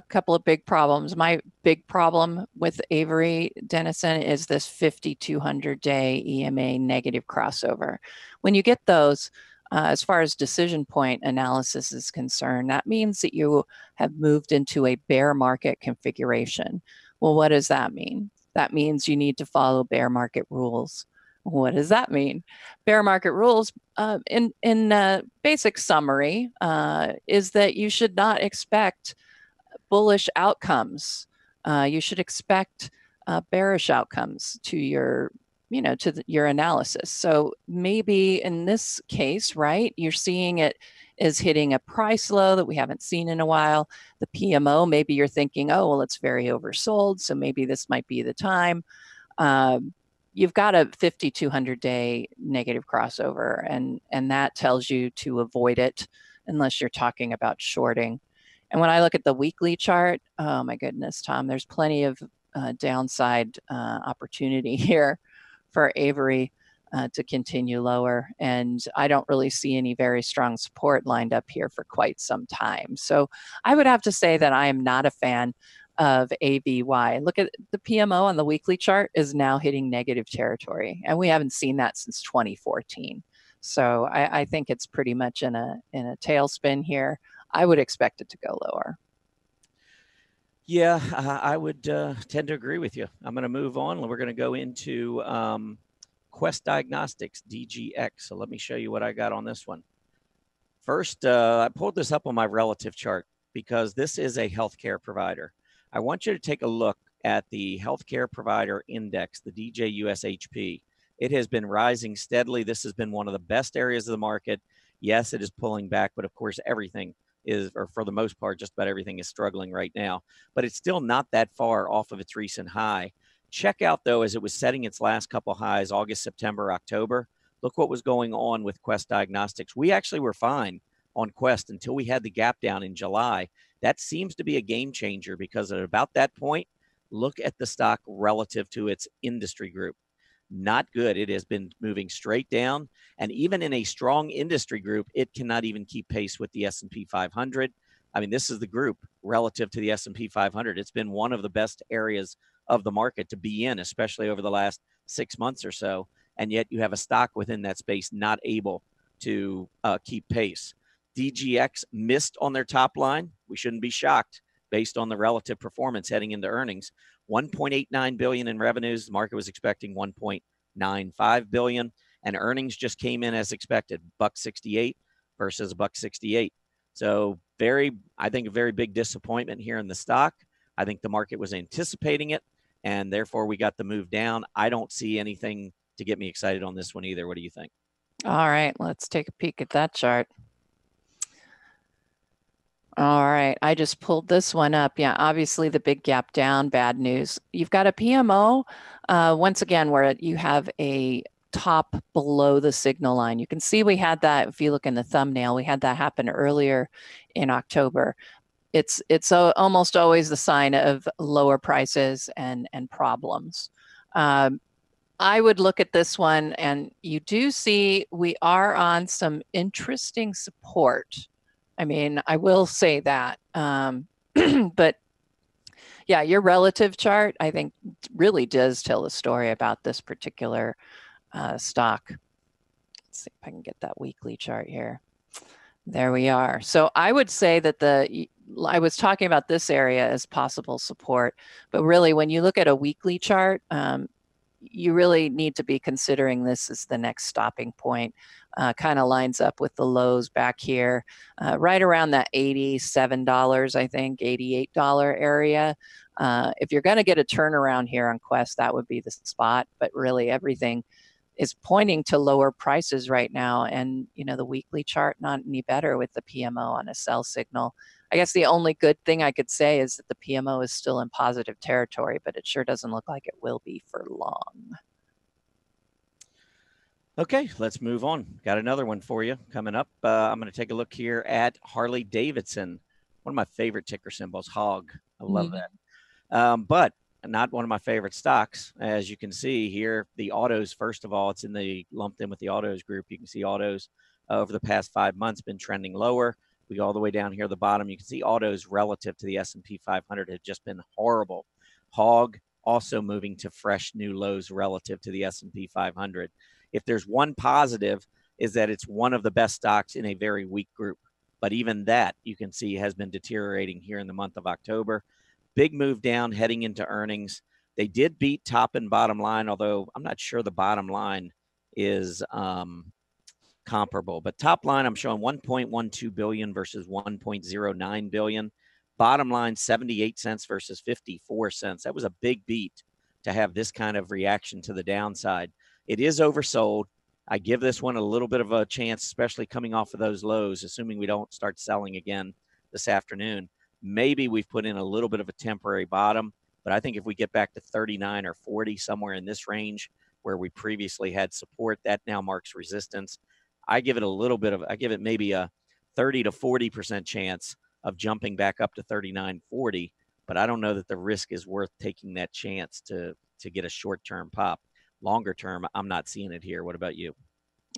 couple of big problems. My big problem with Avery Dennison is this 5,200-day EMA negative crossover. When you get those, as far as decision point analysis is concerned, that means that you have moved into a bear market configuration. Well, what does that mean? That means you need to follow bear market rules. What does that mean? Bear market rules, in basic summary, is that you should not expect bullish outcomes. You should expect bearish outcomes to your your analysis. So maybe in this case, right, you're seeing it is hitting a price low that we haven't seen in a while. The PMO, maybe you're thinking, oh, well, it's very oversold, so maybe this might be the time. You've got a 5,200-day negative crossover, and that tells you to avoid it unless you're talking about shorting. And when I look at the weekly chart, oh my goodness, Tom, there's plenty of downside opportunity here for Avery to continue lower. And I don't really see any very strong support lined up here for quite some time. So I would have to say that I am not a fan of AVY. Look at the PMO on the weekly chart is now hitting negative territory. And we haven't seen that since 2014. So I think it's pretty much in a tailspin here. I would expect it to go lower. Yeah, I would tend to agree with you. I'm going to move on. We're going to go into Quest Diagnostics, DGX. So let me show you what I got on this one. First, I pulled this up on my relative chart because this is a healthcare provider. I want you to take a look at the healthcare provider index, the DJUSHP. It has been rising steadily. This has been one of the best areas of the market. Yes, it is pulling back, but of course, everything is, or for the most part, just about everything is struggling right now. But it's still not that far off of its recent high. Check out, though, as it was setting its last couple highs, August, September, October, Look what was going on with Quest Diagnostics. We actually were fine on Quest until we had the gap down in July. That seems to be a game changer because at about that point, look at the stock relative to its industry group. Not good. It has been moving straight down. And even in a strong industry group, it cannot even keep pace with the S&P 500. I mean, this is the group relative to the S&P 500. It's been one of the best areas of the market to be in, especially over the last 6 months or so. And yet you have a stock within that space not able to keep pace. DGX missed on their top line. We shouldn't be shocked based on the relative performance heading into earnings. 1.89 billion in revenues. The market was expecting 1.95 billion, and earnings just came in as expected, $1.68 versus $1.68. So I think a very big disappointment here in the stock. I think the market was anticipating it, and therefore we got the move down. I don't see anything to get me excited on this one either. What do you think? All right, let's take a peek at that chart. All right, I just pulled this one up. Yeah, obviously the big gap down, bad news. You've got a PMO, once again, where you have a top below the signal line. You can see we had that, if you look in the thumbnail, we had that happen earlier in October. It's almost always the sign of lower prices and problems. I would look at this one, and you do see we are on some interesting support. I mean, I will say that. But yeah, your relative chart, I think, really does tell a story about this particular stock. Let's see if I can get that weekly chart here. There we are. So I would say that I was talking about this area as possible support, but really when you look at a weekly chart, you really need to be considering this as the next stopping point. Kind of lines up with the lows back here, right around that $87, I think, $88 area. If you're going to get a turnaround here on Quest, that would be the spot. But really, everything is pointing to lower prices right now. And, you know, the weekly chart, not any better with the PMO on a sell signal. I guess the only good thing I could say is that the PMO is still in positive territory, but it sure doesn't look like it will be for long. Okay, let's move on. Got another one for you coming up. I'm going to take a look here at Harley Davidson, one of my favorite ticker symbols, HOG. I love that. But not one of my favorite stocks. As you can see here, the autos, first of all, it's lumped in with the autos group. You can see autos over the past 5 months been trending lower. We go all the way down here at the bottom. You can see autos relative to the S&P 500 have just been horrible. HOG also moving to fresh new lows relative to the S&P 500. If there's one positive, is that it's one of the best stocks in a very weak group. But even that, you can see, has been deteriorating here in the month of October. Big move down heading into earnings. They did beat top and bottom line, although I'm not sure the bottom line is comparable. But top line, I'm showing 1.12 billion versus 1.09 billion. Bottom line, 78 cents versus 54 cents. That was a big beat to have this kind of reaction to the downside. It is oversold. I give this one a little bit of a chance, especially coming off of those lows, assuming we don't start selling again this afternoon. Maybe we've put in a little bit of a temporary bottom, but I think if we get back to 39 or 40, somewhere in this range where we previously had support, that now marks resistance. I give it maybe a 30 to 40% chance of jumping back up to 39.40, but I don't know that the risk is worth taking that chance to get a short-term pop. Longer term, I'm not seeing it here. What about you?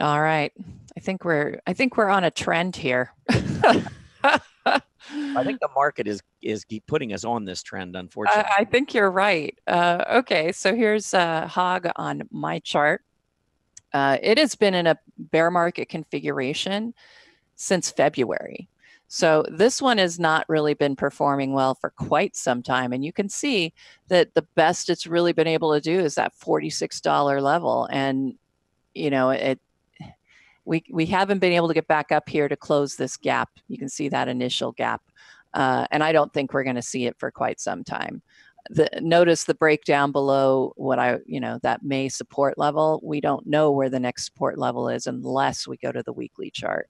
All right. I think we're on a trend here. I think the market is putting us on this trend, unfortunately. I think you're right. Okay, so here's HOG on my chart. It has been in a bear market configuration since February. So this one has not really been performing well for quite some time. And you can see that the best it's really been able to do is that $46 level. And, you know, we haven't been able to get back up here to close this gap. You can see that initial gap. And I don't think we're going to see it for quite some time. Notice the breakdown below that May support level. We don't know where the next support level is unless we go to the weekly chart.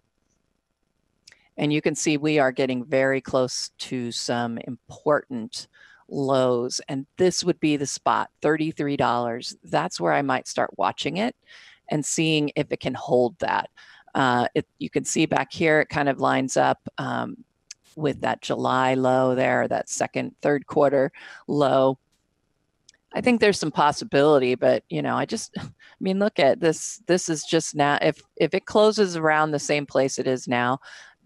And you can see we are getting very close to some important lows. And this would be the spot, $33. That's where I might start watching it. and seeing if it can hold that. You can see back here, it kind of lines up with that July low there, that third quarter low. I think there's some possibility, but I mean, look at this. This is just now. If it closes around the same place it is now,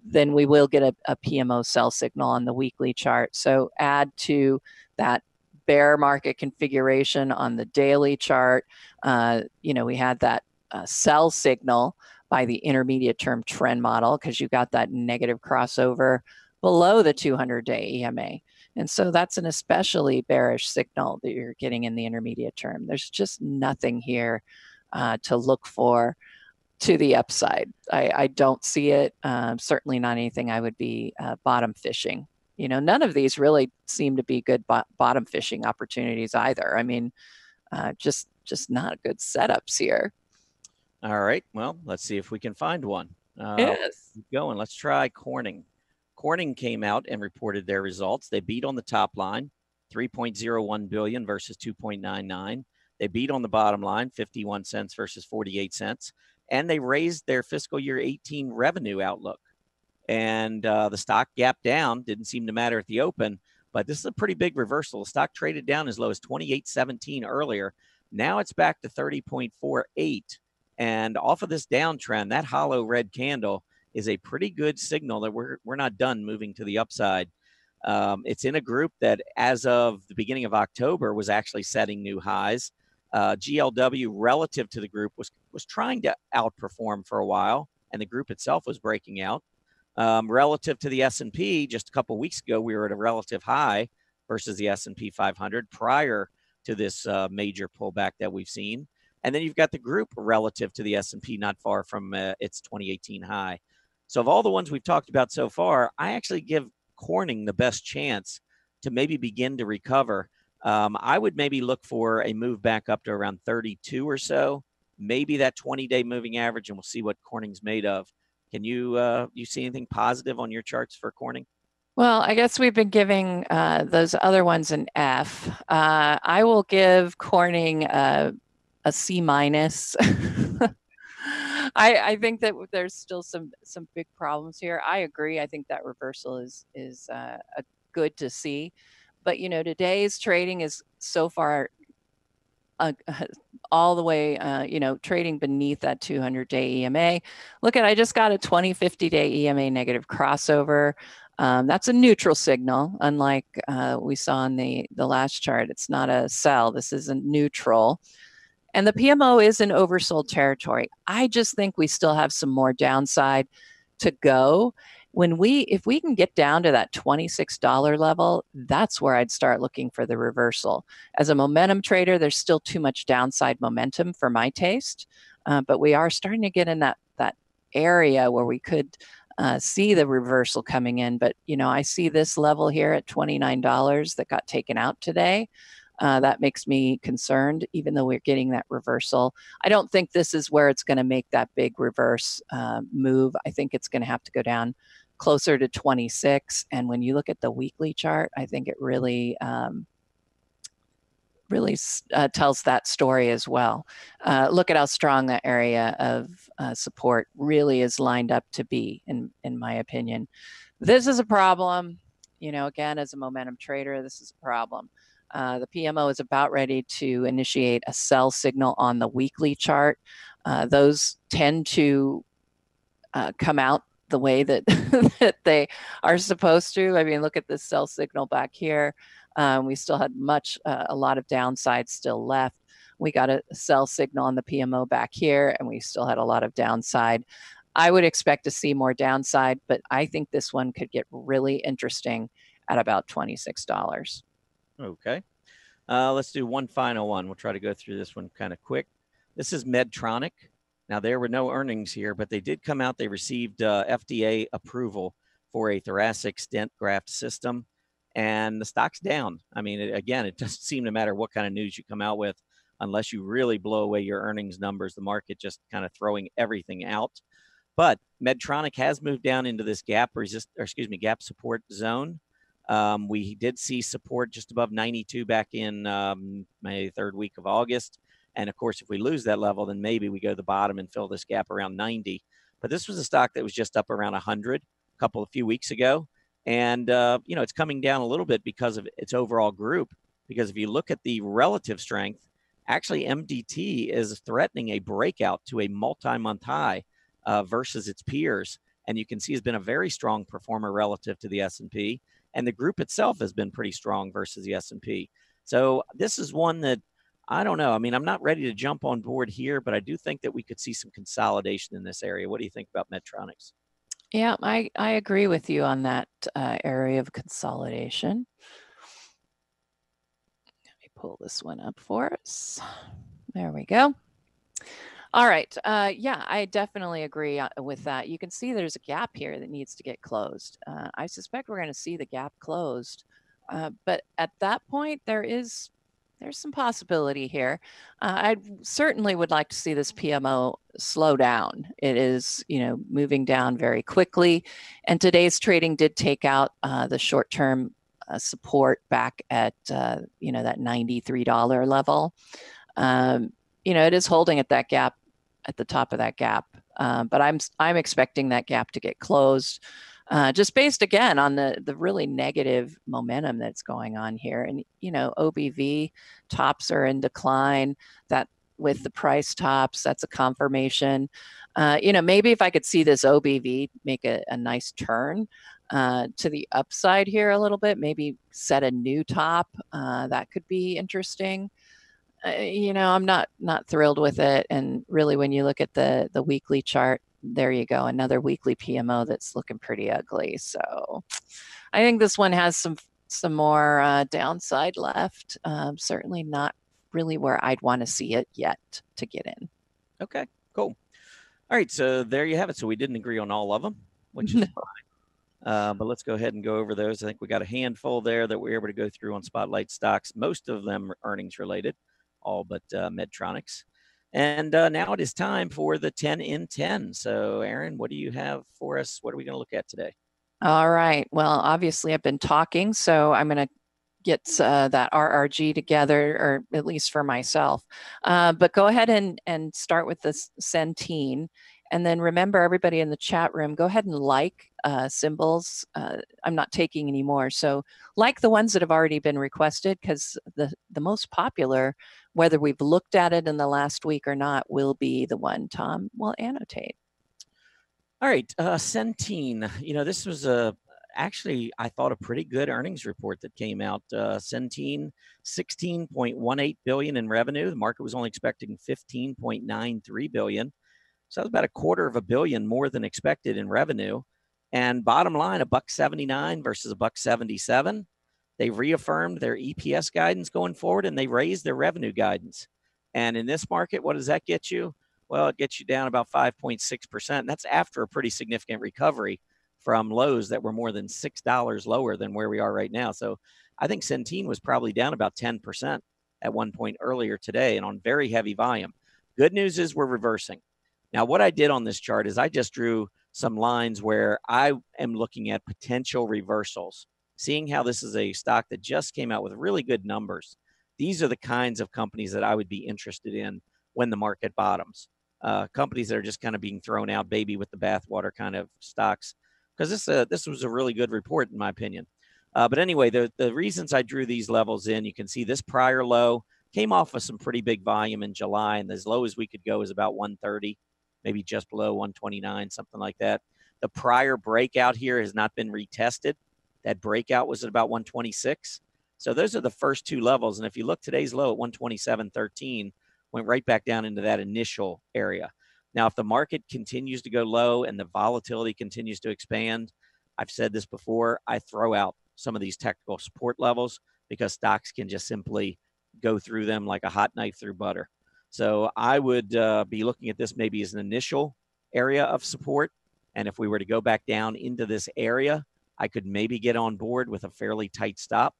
then we will get a PMO sell signal on the weekly chart. So add to that bear market configuration on the daily chart. We had that sell signal by the intermediate term trend model because you got that negative crossover below the 200-day EMA. And so that's an especially bearish signal that you're getting in the intermediate term. There's just nothing here to look for to the upside. I don't see it. Certainly not anything I would be bottom fishing. None of these really seem to be good bottom fishing opportunities either. I mean, just not good setups here. All right. Well, let's see if we can find one. Yes. Keep going. Let's try Corning. Corning came out and reported their results. They beat on the top line, $3.01 billion versus $2.99. They beat on the bottom line, 51 cents versus 48 cents. And they raised their fiscal year 18 revenue outlook. And the stock gapped down. Didn't seem to matter at the open. But this is a pretty big reversal. The stock traded down as low as 28.17 earlier. Now it's back to 30.48. And off of this downtrend, that hollow red candle is a pretty good signal that we're not done moving to the upside. It's in a group that, as of the beginning of October, was actually setting new highs. GLW relative to the group was trying to outperform for a while, and the group itself was breaking out. Relative to the S&P, just a couple of weeks ago, we were at a relative high versus the S&P 500 prior to this major pullback that we've seen. And then you've got the group relative to the S&P not far from its 2018 high. So of all the ones we've talked about so far, I actually give Corning the best chance to maybe begin to recover. I would maybe look for a move back up to around 32 or so, maybe that 20-day moving average, and we'll see what Corning's made of. Can you see anything positive on your charts for Corning? Well, I guess we've been giving those other ones an F. I will give Corning a C minus. I think that there's still some big problems here. I agree. I think that reversal is good to see, but today's trading is so far all the way trading beneath that 200-day EMA. Look at, I just got a 50-day EMA negative crossover. That's a neutral signal, unlike we saw in the last chart. It's not a sell. This is a neutral. And the PMO is in oversold territory. I just think we still have some more downside to go. If we can get down to that $26 level, that's where I'd start looking for the reversal. As a momentum trader, there's still too much downside momentum for my taste, but we are starting to get in that area where we could see the reversal coming in. But I see this level here at $29 that got taken out today. That makes me concerned, even though we're getting that reversal. I don't think this is where it's going to make that big reverse move. I think it's going to have to go down closer to 26. And when you look at the weekly chart, I think it really tells that story as well. Look at how strong that area of support really is lined up to be, in my opinion. This is a problem. Again, as a momentum trader, this is a problem. The PMO is about ready to initiate a sell signal on the weekly chart. Those tend to come out the way that that they are supposed to. I mean, look at this sell signal back here. We still had a lot of downside still left. We got a sell signal on the PMO back here, and we still had a lot of downside. I would expect to see more downside, but I think this one could get really interesting at about $26. Okay. Let's do one final one. We'll try to go through this one kind of quick. This is Medtronic. Now, there were no earnings here, but they did come out. They received FDA approval for a thoracic stent graft system, and the stock's down. I mean, again, it doesn't seem to matter what kind of news you come out with unless you really blow away your earnings numbers. The market just kind of throwing everything out. But Medtronic has moved down into this gap support zone. We did see support just above 92 back in May, third week of August. And of course, if we lose that level, then maybe we go to the bottom and fill this gap around 90. But this was a stock that was just up around 100 a few weeks ago. And, it's coming down a little bit because of its overall group. Because if you look at the relative strength, actually MDT is threatening a breakout to a multi-month high versus its peers. And you can see has been a very strong performer relative to the S&P. And the group itself has been pretty strong versus the S&P. So this is one that, I don't know. I mean, I'm not ready to jump on board here, but I do think that we could see some consolidation in this area. What do you think about Medtronics? Yeah, I agree with you on that area of consolidation. Let me pull this one up for us. There we go. All right. Yeah, I definitely agree with that. You can see there's a gap here that needs to get closed. I suspect we're going to see the gap closed. But at that point, there's some possibility here. I certainly would like to see this PMO slow down. It is, moving down very quickly. And today's trading did take out the short-term support back at, that $93 level. It is holding at that gap, at the top of that gap. But I'm expecting that gap to get closed. Just based again on the really negative momentum that's going on here. And, OBV tops are in decline. That with the price tops, that's a confirmation. Maybe if I could see this OBV make a nice turn to the upside here a little bit, maybe set a new top, that could be interesting. I'm not thrilled with it. And really, when you look at the weekly chart, there you go, another weekly PMO that's looking pretty ugly. So I think this one has some more downside left. Certainly not really where I'd want to see it yet to get in. Okay, cool. All right, so there you have it. So we didn't agree on all of them, which is fine. But let's go ahead and go over those. I think we got a handful there that we were able to go through on Spotlight stocks. Most of them are earnings related, all but Medtronics. And now it is time for the 10 in 10. So, Erin, what do you have for us? What are we going to look at today? All right. Well, obviously, I've been talking, so I'm going to get that RRG together, or at least for myself. But go ahead and start with this Centene. And then remember, everybody in the chat room, go ahead and like symbols. I'm not taking any more. So like the ones that have already been requested, because the most popular, whether we've looked at it in the last week or not, will be the one Tom will annotate. All right, Centene. This was actually, I thought, a pretty good earnings report that came out. Centene, $16.18 billion in revenue. The market was only expecting $15.93 billion. So that was about $250 million more than expected in revenue. And bottom line, $1.79 versus $1.77. They reaffirmed their EPS guidance going forward, and they raised their revenue guidance. And in this market, what does that get you? Well, it gets you down about 5.6%. That's after a pretty significant recovery from lows that were more than $6 lower than where we are right now. So I think Centene was probably down about 10% at one point earlier today and on very heavy volume. Good news is we're reversing. Now, what I did on this chart is I just drew some lines where I am looking at potential reversals, seeing how this is a stock that just came out with really good numbers. These are the kinds of companies that I would be interested in when the market bottoms. Companies that are just kind of being thrown out, baby with the bathwater kind of stocks, because this was a really good report, in my opinion. But anyway, the reasons I drew these levels in, you can see this prior low came off of some pretty big volume in July, and as low as we could go is about 130. Maybe just below 129, something like that. The prior breakout here has not been retested. That breakout was at about 126. So those are the first two levels. And if you look, today's low at 127.13 went right back down into that initial area. Now, if the market continues to go low and the volatility continues to expand, I've said this before, I throw out some of these technical support levels because stocks can just simply go through them like a hot knife through butter. So I would be looking at this maybe as an initial area of support. And if we were to go back down into this area, I could maybe get on board with a fairly tight stop.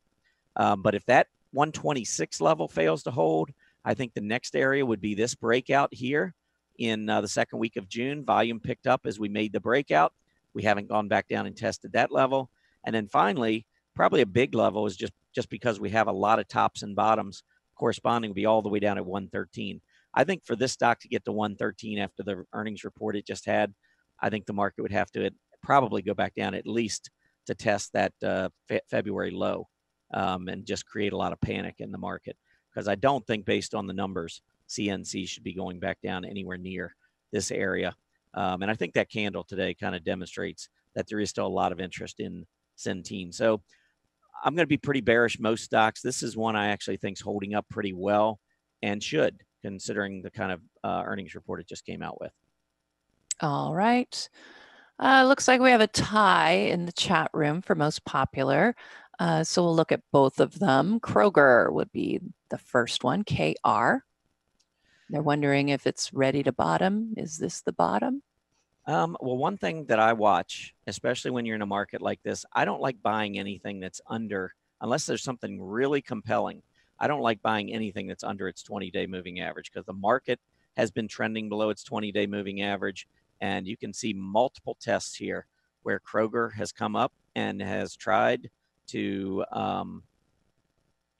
But if that 126 level fails to hold, I think the next area would be this breakout here in the second week of June. Volume picked up as we made the breakout. We haven't gone back down and tested that level. And then finally, probably a big level is just because we have a lot of tops and bottoms corresponding to be all the way down at 113. I think for this stock to get to 113 after the earnings report it just had, I think the market would have to probably go back down at least to test that February low and just create a lot of panic in the market. Because I don't think, based on the numbers, CNC should be going back down anywhere near this area. And I think that candle today kind of demonstrates that there is still a lot of interest in Centene. So I'm going to be pretty bearish most stocks. This is one I actually think is holding up pretty well and should, considering the kind of earnings report it just came out with. All right. Looks like we have a tie in the chat room for most popular. So we'll look at both of them. Kroger would be the first one, KR. They're wondering if it's ready to bottom. Is this the bottom? Well, one thing that I watch, especially when you're in a market like this, I don't like buying anything that's under, unless there's something really compelling. I don't like buying anything that's under its 20-day moving average, because the market has been trending below its 20-day moving average. And you can see multiple tests here where Kroger has come up and has tried to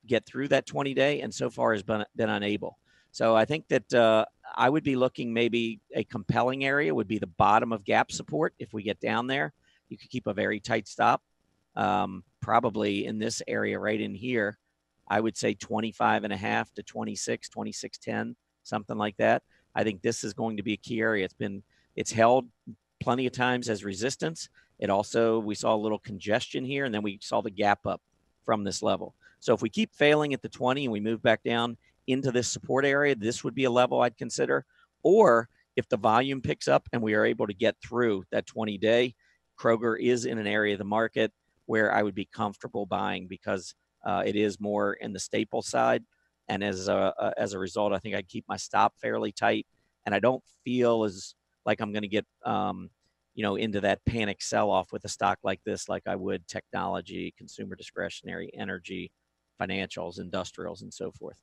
get through that 20-day, and so far has been unable. So I think that I would be looking, maybe a compelling area would be the bottom of gap support. If we get down there, you could keep a very tight stop. Probably in this area right in here, I would say 25.5 to 26, 26.10, something like that. I think this is going to be a key area. It's held plenty of times as resistance. It also, we saw a little congestion here, and then we saw the gap up from this level. So if we keep failing at the 20 and we move back down into this support area, this would be a level I'd consider. Or if the volume picks up and we are able to get through that 20-day, Kroger is in an area of the market where I would be comfortable buying, because it is more in the staple side. And as a result, I think I'd keep my stop fairly tight. And I don't feel as like I'm going to get into that panic sell-off with a stock like this, like I would technology, consumer discretionary, energy, financials, industrials, and so forth.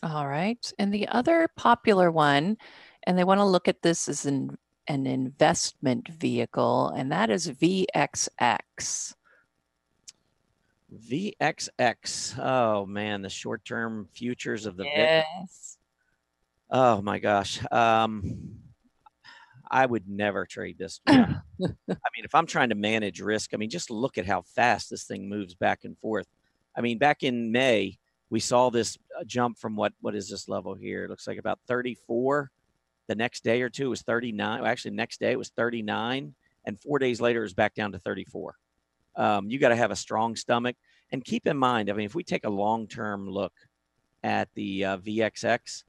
All right. And the other popular one, and they want to look at this as an investment vehicle, and that is VXX. VXX. Oh, man, the short-term futures of the VIX. Yes. Oh, my gosh. I would never trade this. I mean, if I'm trying to manage risk, I mean, just look at how fast this thing moves back and forth. I mean, back in May, we saw this jump from what is this level here? It looks like about 34. The next day or two was 39. Well, actually, next day it was 39. And 4 days later, it was back down to 34. You got to have a strong stomach. And keep in mind, I mean, if we take a long-term look at the VXX,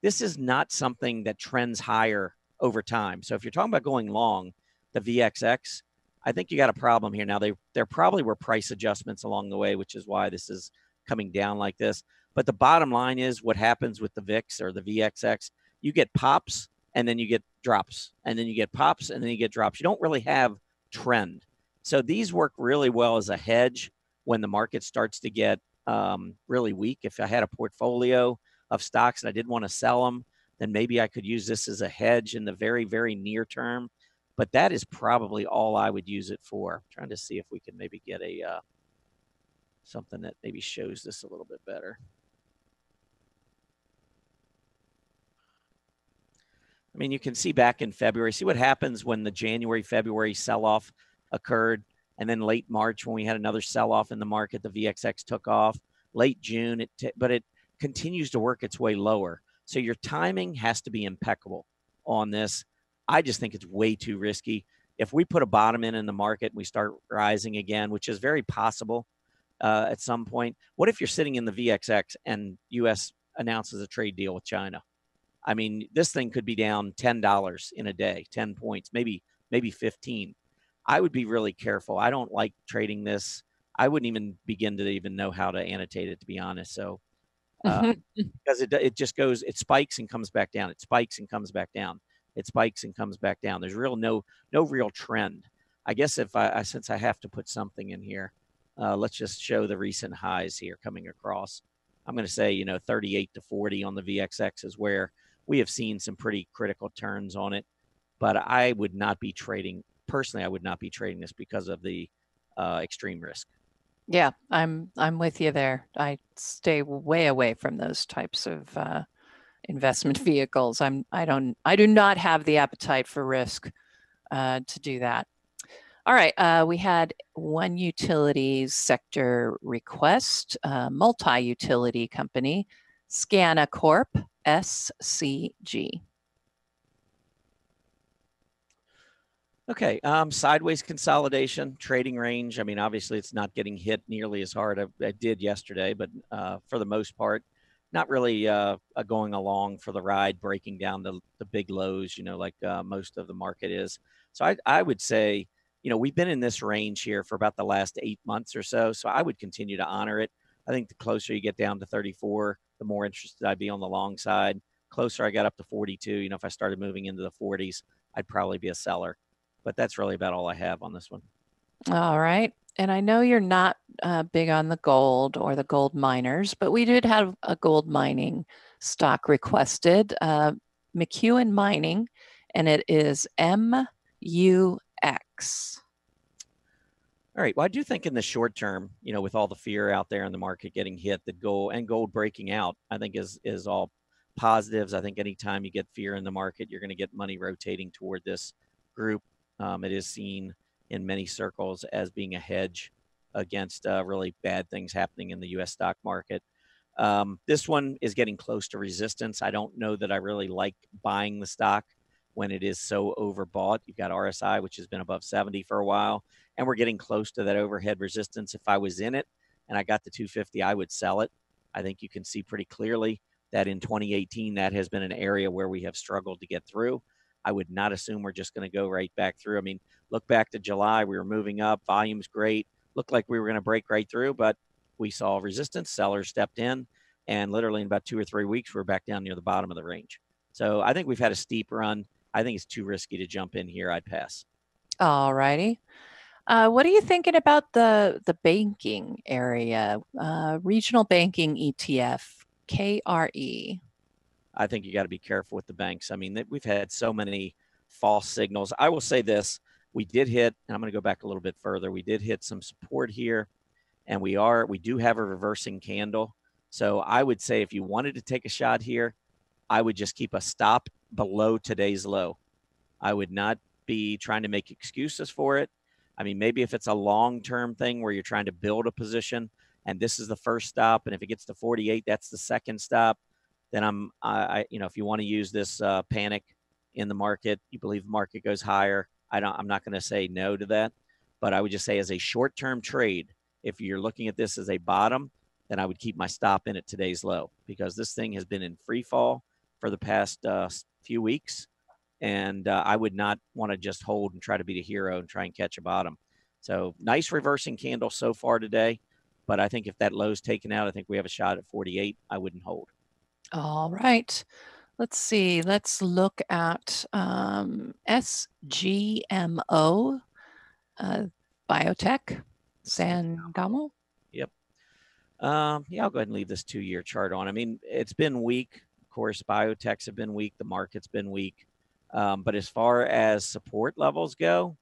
this is not something that trends higher over time. So if you're talking about going long, the VXX, I think you got a problem here. Now, there probably were price adjustments along the way, which is why this is coming down like this. But the bottom line is, what happens with the VIX or the VXX, you get pops and then you get drops, and then you get pops and then you get drops. You don't really have trend. So these work really well as a hedge when the market starts to get really weak. If I had a portfolio of stocks and I didn't want to sell them, then maybe I could use this as a hedge in the very, very near term. But that is probably all I would use it for. I'm trying to see if we can maybe get a something that maybe shows this a little bit better. I mean, you can see back in February, see what happens when the January, February sell-off occurred. And then late March, when we had another sell-off in the market, the VXX took off. Late June, but it continues to work its way lower. So your timing has to be impeccable on this. I just think it's way too risky. If we put a bottom in the market and we start rising again, which is very possible at some point, what if you're sitting in the VXX and U.S. announces a trade deal with China? I mean, this thing could be down $10 in a day, 10 points, maybe 15. I would be really careful. I don't like trading this. I wouldn't even begin to even know how to annotate it, to be honest. So because it just goes, it spikes and comes back down. It spikes and comes back down. It spikes and comes back down. There's no real trend. I guess if since I have to put something in here, let's just show the recent highs here coming across. I'm going to say, 38 to 40 on the VXX is where we have seen some pretty critical turns on it. But I would not be trading, personally, I would not be trading this because of the extreme risk. Yeah, I'm with you there. I stay way away from those types of investment vehicles. I do not have the appetite for risk to do that. All right, we had one utilities sector request, multi-utility company, Scana Corp, SCG. Okay, sideways consolidation, trading range. I mean, obviously it's not getting hit nearly as hard as I did yesterday, but for the most part, not really going along for the ride, breaking down the big lows, like most of the market is. So I would say, we've been in this range here for about the last 8 months or so. So I would continue to honor it. I think the closer you get down to 34, the more interested I'd be on the long side. Closer I got up to 42, if I started moving into the 40s, I'd probably be a seller. But that's really about all I have on this one. All right. And I know you're not big on the gold or the gold miners, but we did have a gold mining stock requested, McEwen Mining, and it is MUX. All right. Well, I do think in the short term, with all the fear out there in the market getting hit, that gold breaking out, I think is all positives. I think anytime you get fear in the market, you're going to get money rotating toward this group. It is seen in many circles as being a hedge against really bad things happening in the U.S. stock market. This one is getting close to resistance. I don't know that I really like buying the stock when it is so overbought. You've got RSI, which has been above 70 for a while, and we're getting close to that overhead resistance. If I was in it and I got the 250, I would sell it. I think you can see pretty clearly that in 2018, that has been an area where we have struggled to get through. I would not assume we're just going to go right back through. I mean, look back to July, we were moving up, volume's great, looked like we were going to break right through, but we saw resistance, sellers stepped in, and literally in about 2 or 3 weeks, we're back down near the bottom of the range. So I think we've had a steep run. I think it's too risky to jump in here. I'd pass. All righty. What are you thinking about the banking area? Regional banking ETF, KRE. I think you got to be careful with the banks. I mean, we've had so many false signals. I will say this. We did hit, and I'm going to go back a little bit further. We did hit some support here, and we do have a reversing candle. So I would say if you wanted to take a shot here, I would just keep a stop below today's low. I would not be trying to make excuses for it. I mean, maybe if it's a long-term thing where you're trying to build a position and this is the first stop, and if it gets to 48, that's the second stop, then if you want to use this panic in the market, you believe the market goes higher, I'm not going to say no to that, but I would just say as a short-term trade, if you're looking at this as a bottom, then I would keep my stop in at today's low, because this thing has been in free fall for the past few weeks, and I would not want to just hold and try to be the hero and try and catch a bottom. So nice reversing candle so far today, but I think if that low's taken out, I think we have a shot at 48. I wouldn't hold. All right. Let's see. Let's look at SGMO, Biotech, Sangamo. Yep. Yeah, I'll go ahead and leave this 2-year chart on. I mean, it's been weak. Of course, biotechs have been weak. The market's been weak. But as far as support levels go,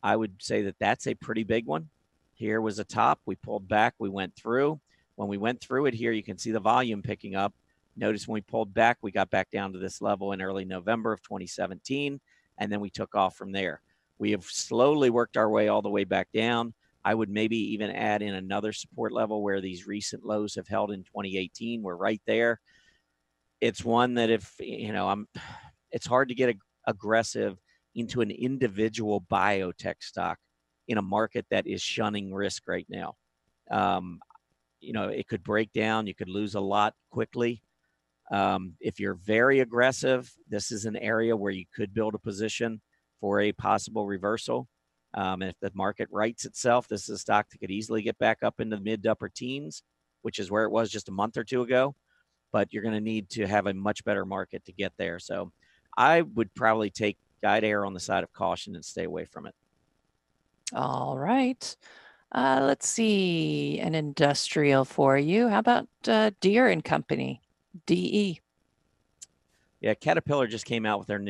I would say that that's a pretty big one. Here was a top. We pulled back. We went through. When we went through it here, you can see the volume picking up. Notice when we pulled back, we got back down to this level in early November of 2017, and then we took off from there. We have slowly worked our way all the way back down. I would maybe even add in another support level where these recent lows have held in 2018. We're right there. It's one that it's hard to get aggressive into an individual biotech stock in a market that is shunning risk right now. It could break down. You could lose a lot quickly. If you're very aggressive, this is an area where you could build a position for a possible reversal. And if the market rights itself, this is a stock that could easily get back up into the mid to upper teens, which is where it was just a month or two ago. But you're going to need to have a much better market to get there. So I would probably err on the side of caution and stay away from it. All right. Let's see, an industrial for you. How about Deere and Company, DE? Yeah, Caterpillar just came out with their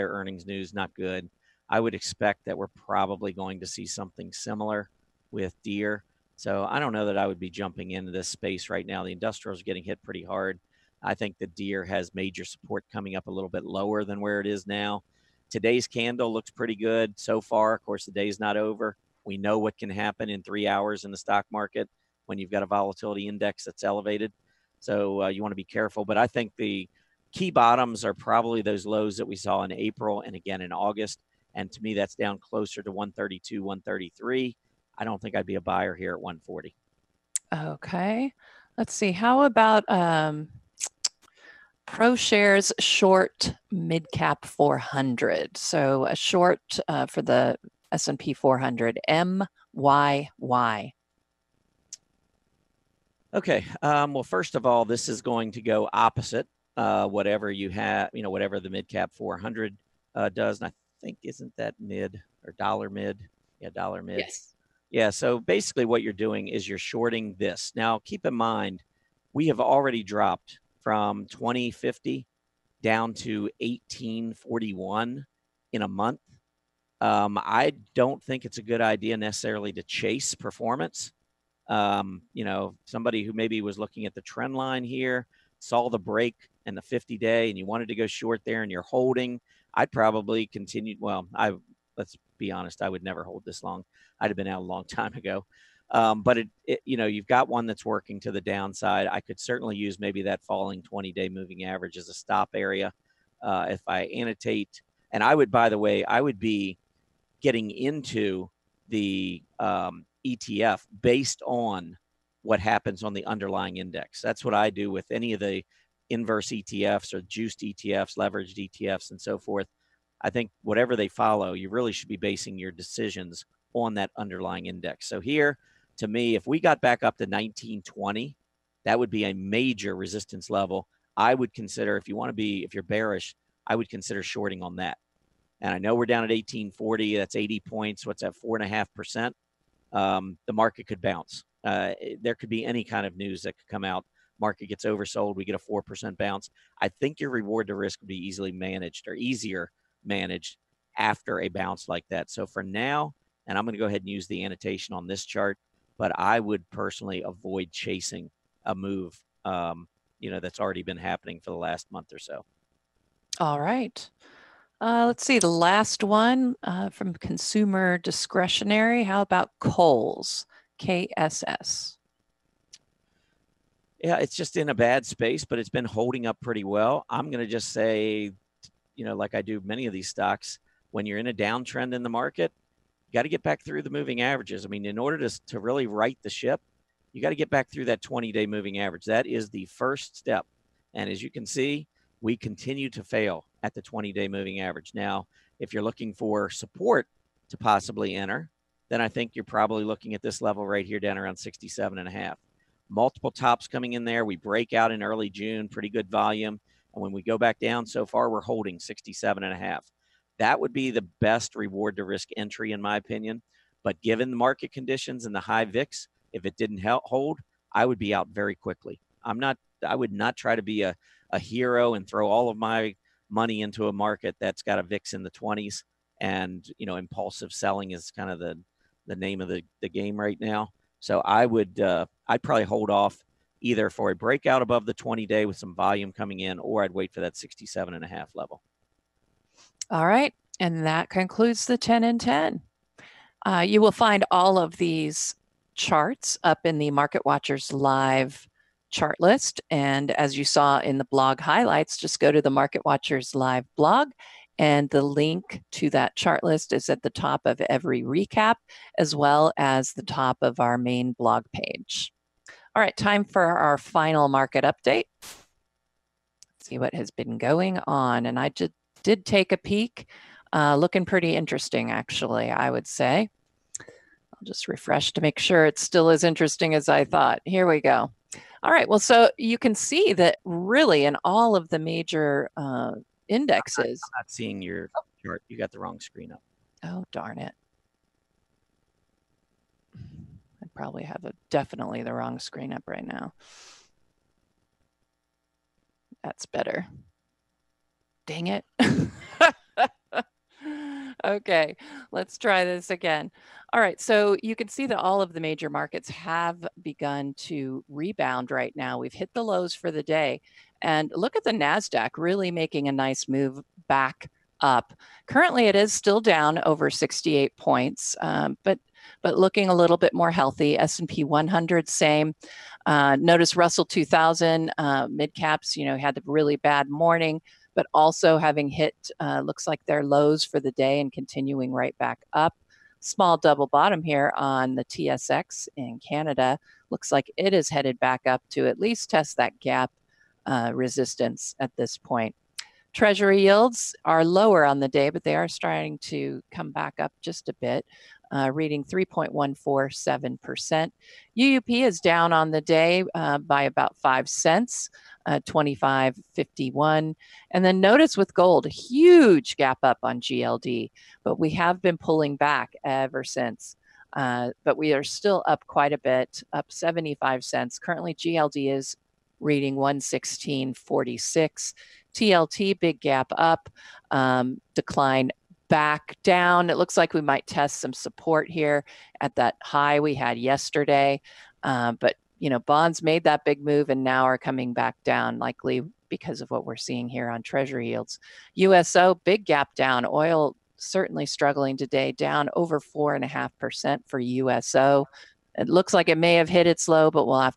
earnings news, not good. I would expect that we're probably going to see something similar with Deere. So I don't know that I would be jumping into this space right now. The industrials are getting hit pretty hard. I think the deer has major support coming up a little bit lower than where it is now. Today's candle looks pretty good so far. Of course, the day's not over. We know what can happen in 3 hours in the stock market when you've got a volatility index that's elevated. So you want to be careful. But I think the key bottoms are probably those lows that we saw in April and again in August. And to me, that's down closer to 132, 133. I don't think I'd be a buyer here at 140. Okay. Let's see. How about ProShares short mid-cap 400? So a short for the S&P 400, MYY. Okay. Well, first of all, this is going to go opposite whatever you have, whatever the mid-cap 400 does. And I think, isn't that mid or dollar mid? Yeah, dollar mid. Yes. Yeah, so basically what you're doing is you're shorting this. Now, keep in mind, we have already dropped from 2050 down to 1841 in a month. I don't think it's a good idea necessarily to chase performance. Somebody who maybe was looking at the trend line here, saw the break and the 50-day, and you wanted to go short there and you're holding, I'd probably continue. Well, let's be honest, I would never hold this long. I'd have been out a long time ago. But you've got one that's working to the downside. I could certainly use maybe that falling 20-day moving average as a stop area. If I annotate, and I would, by the way, I would be getting into the ETF based on what happens on the underlying index. That's what I do with any of the inverse ETFs or juiced ETFs, leveraged ETFs, and so forth. I think whatever they follow, you really should be basing your decisions on that underlying index. So here, to me, if we got back up to 1920, that would be a major resistance level. I would consider, if you're bearish, I would consider shorting on that. And I know we're down at 1840. That's 80 points. What's that, 4.5%? The market could bounce. There could be any kind of news that could come out. Market gets oversold. We get a 4% bounce. I think your reward to risk would be easily managed or easier managed after a bounce like that. So for now, and I'm going to go ahead and use the annotation on this chart, but I would personally avoid chasing a move, that's already been happening for the last month or so. All right. Let's see, the last one from consumer discretionary. How about Kohl's, KSS? Yeah, it's just in a bad space, but it's been holding up pretty well. I'm going to just say, like I do many of these stocks, when you're in a downtrend in the market, you got to get back through the moving averages. I mean, in order to really right the ship, you got to get back through that 20-day moving average. That is the first step. And as you can see, we continue to fail at the 20-day moving average. Now, if you're looking for support to possibly enter, then I think you're probably looking at this level right here down around 67.5. Multiple tops coming in there. We break out in early June, pretty good volume. And when we go back down, so far, we're holding 67.5. That would be the best reward to risk entry, in my opinion. But given the market conditions and the high VIX, if it didn't hold, I would be out very quickly. I would not try to be a hero and throw all of my money into a market that's got a VIX in the 20s. And, impulsive selling is kind of the name of the game right now. So I'd probably hold off either for a breakout above the 20-day with some volume coming in, or I'd wait for that 67.5 level. All right. And that concludes the 10 and 10. You will find all of these charts up in the MarketWatchers live chart list. And as you saw in the blog highlights, just go to the MarketWatchers live blog, and the link to that chart list is at the top of every recap, as well as the top of our main blog page. All right, time for our final market update. Let's see what has been going on. And I did take a peek, looking pretty interesting, actually, I would say. I'll just refresh to make sure it's still as interesting as I thought. Here we go. All right, well, so you can see that really in all of the major indexes. I'm not seeing your chart. You got the wrong screen up. Oh, darn it. I probably have definitely the wrong screen up right now. That's better. Dang it. Okay, let's try this again. All right, so you can see that all of the major markets have begun to rebound right now. We've hit the lows for the day. And look at the NASDAQ really making a nice move back up. Currently, it is still down over 68 points, but looking a little bit more healthy. S&P 100, same. Notice Russell 2000, mid caps, had a really bad morning, but also having hit, looks like their lows for the day and continuing right back up. Small double bottom here on the TSX in Canada. Looks like it is headed back up to at least test that gap resistance at this point. Treasury yields are lower on the day, but they are starting to come back up just a bit, reading 3.147%. UUP is down on the day by about 5 cents, 25.51. And then notice with gold, a huge gap up on GLD, but we have been pulling back ever since. But we are still up quite a bit, up 75 cents. Currently, GLD is reading 116.46. TLT, big gap up, decline back down. It looks like we might test some support here at that high we had yesterday. But, bonds made that big move and now are coming back down, likely because of what we're seeing here on Treasury yields. USO, big gap down. Oil certainly struggling today, down over 4.5% for USO. It looks like it may have hit its low, but we'll have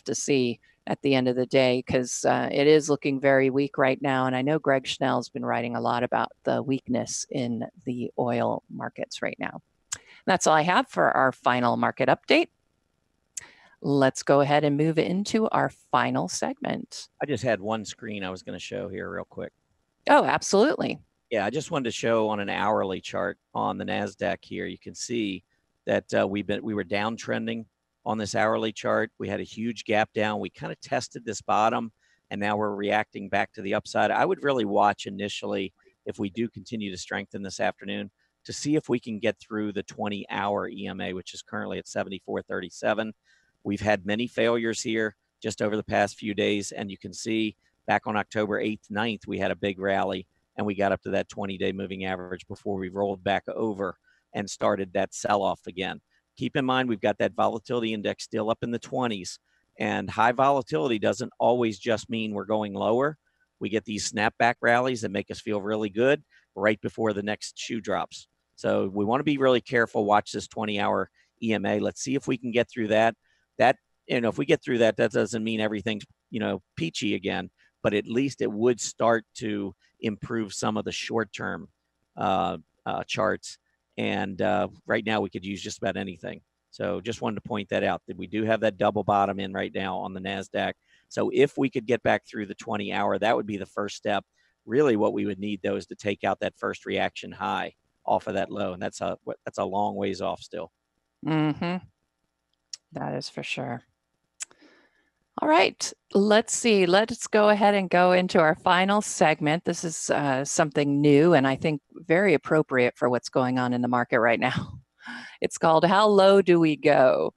to see at the end of the day, because it is looking very weak right now. And I know Greg Schnell's been writing a lot about the weakness in the oil markets right now. That's all I have for our final market update. Let's go ahead and move into our final segment. I just had one screen I was going to show here real quick. Oh, absolutely. Yeah, I just wanted to show on an hourly chart on the NASDAQ here. You can see that we were downtrending on this hourly chart. We had a huge gap down. We kind of tested this bottom, and now we're reacting back to the upside. I would really watch initially, if we do continue to strengthen this afternoon, to see if we can get through the 20-hour EMA, which is currently at 74.37. We've had many failures here just over the past few days, and you can see back on October 8th, 9th, we had a big rally, and we got up to that 20-day moving average before we rolled back over and started that sell-off again. Keep in mind, we've got that volatility index still up in the 20s, and high volatility doesn't always just mean we're going lower. We get these snapback rallies that make us feel really good right before the next shoe drops. So we want to be really careful. Watch this 20-hour EMA. Let's see if we can get through that. If we get through that, that doesn't mean everything's, peachy again, but at least it would start to improve some of the short-term charts. And right now we could use just about anything. So just wanted to point that out, that we do have that double bottom in right now on the NASDAQ. So if we could get back through the 20-hour, that would be the first step. Really what we would need, though, is to take out that first reaction high off of that low. And that's a long ways off still. Mm-hmm. That is for sure. All right, let's see. Let's go ahead and go into our final segment. This is something new and I think very appropriate for what's going on in the market right now. It's called How Low Do We Go?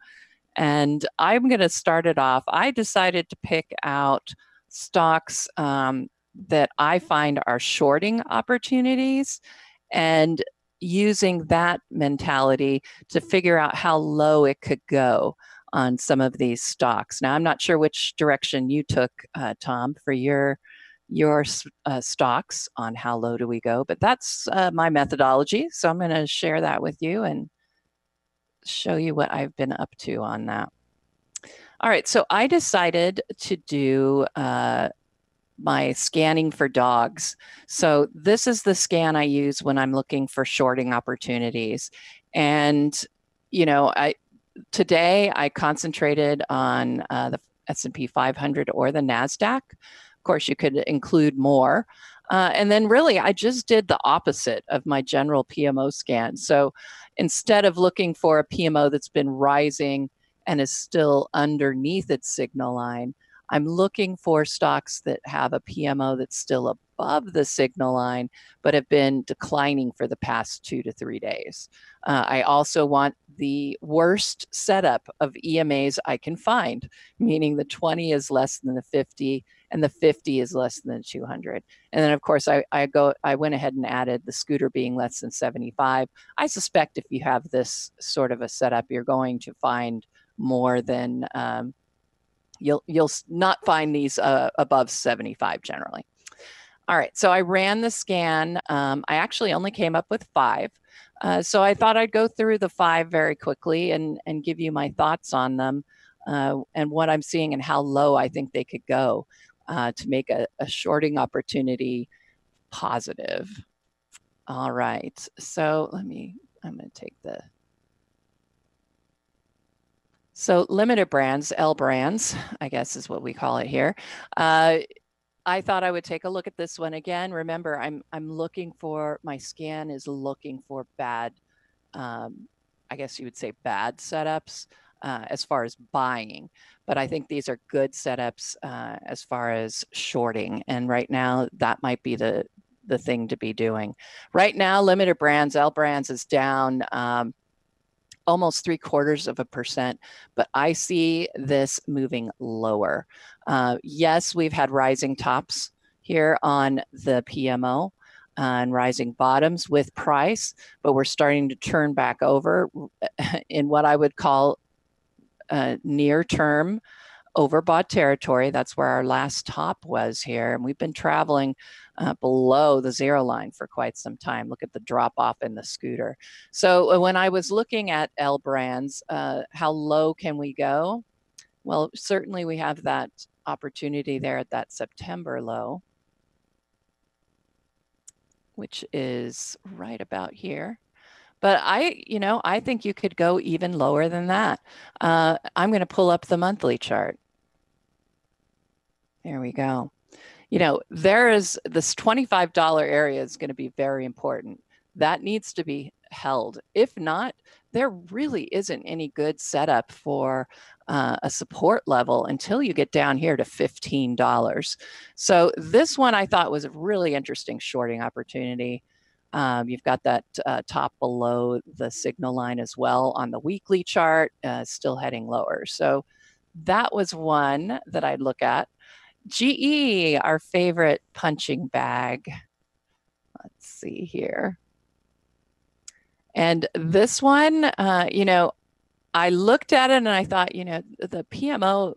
And I'm going to start it off. I decided to pick out stocks that I find are shorting opportunities, and using that mentality to figure out how low it could go on some of these stocks. Now, I'm not sure which direction you took, Tom, for your stocks on how low do we go, but that's my methodology. So I'm going to share that with you and show you what I've been up to on that. All right, so I decided to do my scanning for dogs. So this is the scan I use when I'm looking for shorting opportunities. And, today I concentrated on the S&P 500 or the NASDAQ. Of course, you could include more. And then really, I just did the opposite of my general PMO scan. So instead of looking for a PMO that's been rising and is still underneath its signal line, I'm looking for stocks that have a PMO that's still above the signal line, but have been declining for the past 2 to 3 days. I also want the worst setup of EMAs I can find, meaning the 20 is less than the 50 and the 50 is less than the 200. And then of course I went ahead and added the scooter being less than 75. I suspect if you have this sort of a setup, you're going to find more than, you'll not find these above 75 generally. All right, so I ran the scan. I actually only came up with 5. So I thought I'd go through the 5 very quickly and give you my thoughts on them and what I'm seeing and how low I think they could go to make a shorting opportunity positive. All right, so I'm gonna take so limited brands, L brands, I guess is what we call it here. I thought I would take a look at this one again. Remember, I'm looking for, my scan is looking for bad, I guess you would say bad setups as far as buying, but I think these are good setups as far as shorting. And right now that might be the thing to be doing. Right now, limited brands, L brands is down almost 0.75%, but I see this moving lower. Yes, we've had rising tops here on the PMO and rising bottoms with price, but we're starting to turn back over in what I would call near-term overbought territory. That's where our last top was here, and we've been traveling below the 0 line for quite some time. Look at the drop off in the scooter. So when I was looking at L brands, how low can we go? Well, certainly we have that opportunity there at that September low, which is right about here. But I think you could go even lower than that. I'm going to pull up the monthly chart. There we go. There is this $25 area is going to be very important. That needs to be held. If not, there really isn't any good setup for a support level until you get down here to $15. So this one I thought was a really interesting shorting opportunity. You've got that top below the signal line as well on the weekly chart, still heading lower. So that was one that I'd look at. GE, our favorite punching bag. Let's see here. And this one, I looked at it and I thought, the PMO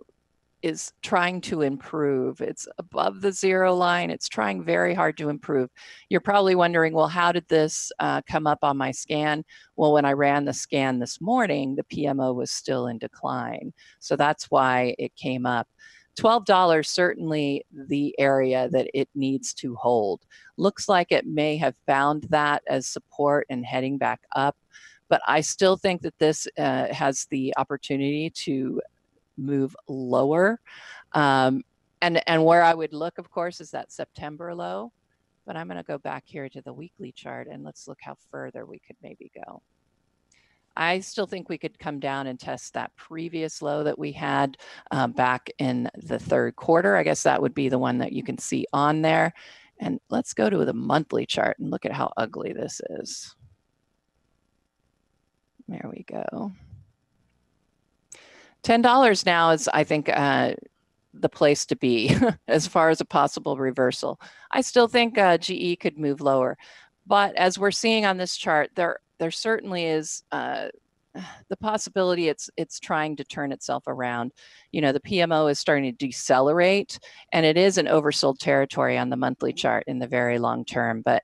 is trying to improve. It's above the 0 line. It's trying very hard to improve. You're probably wondering, well, how did this come up on my scan? Well, when I ran the scan this morning, the PMO was still in decline. So that's why it came up. $12, certainly the area that it needs to hold. Looks like it may have found that as support and heading back up, but I still think that this has the opportunity to move lower. And where I would look, of course, is that September low, but I'm going to go back here to the weekly chart and let's look how further we could maybe go. I still think we could come down and test that previous low that we had back in the 3rd quarter. I guess that would be the one that you can see on there. And let's go to the monthly chart and look at how ugly this is. There we go. $10 now is, I think, the place to be as far as a possible reversal. I still think GE could move lower. But as we're seeing on this chart, there certainly is the possibility it's trying to turn itself around. The PMO is starting to decelerate, and it is an oversold territory on the monthly chart in the very long term. But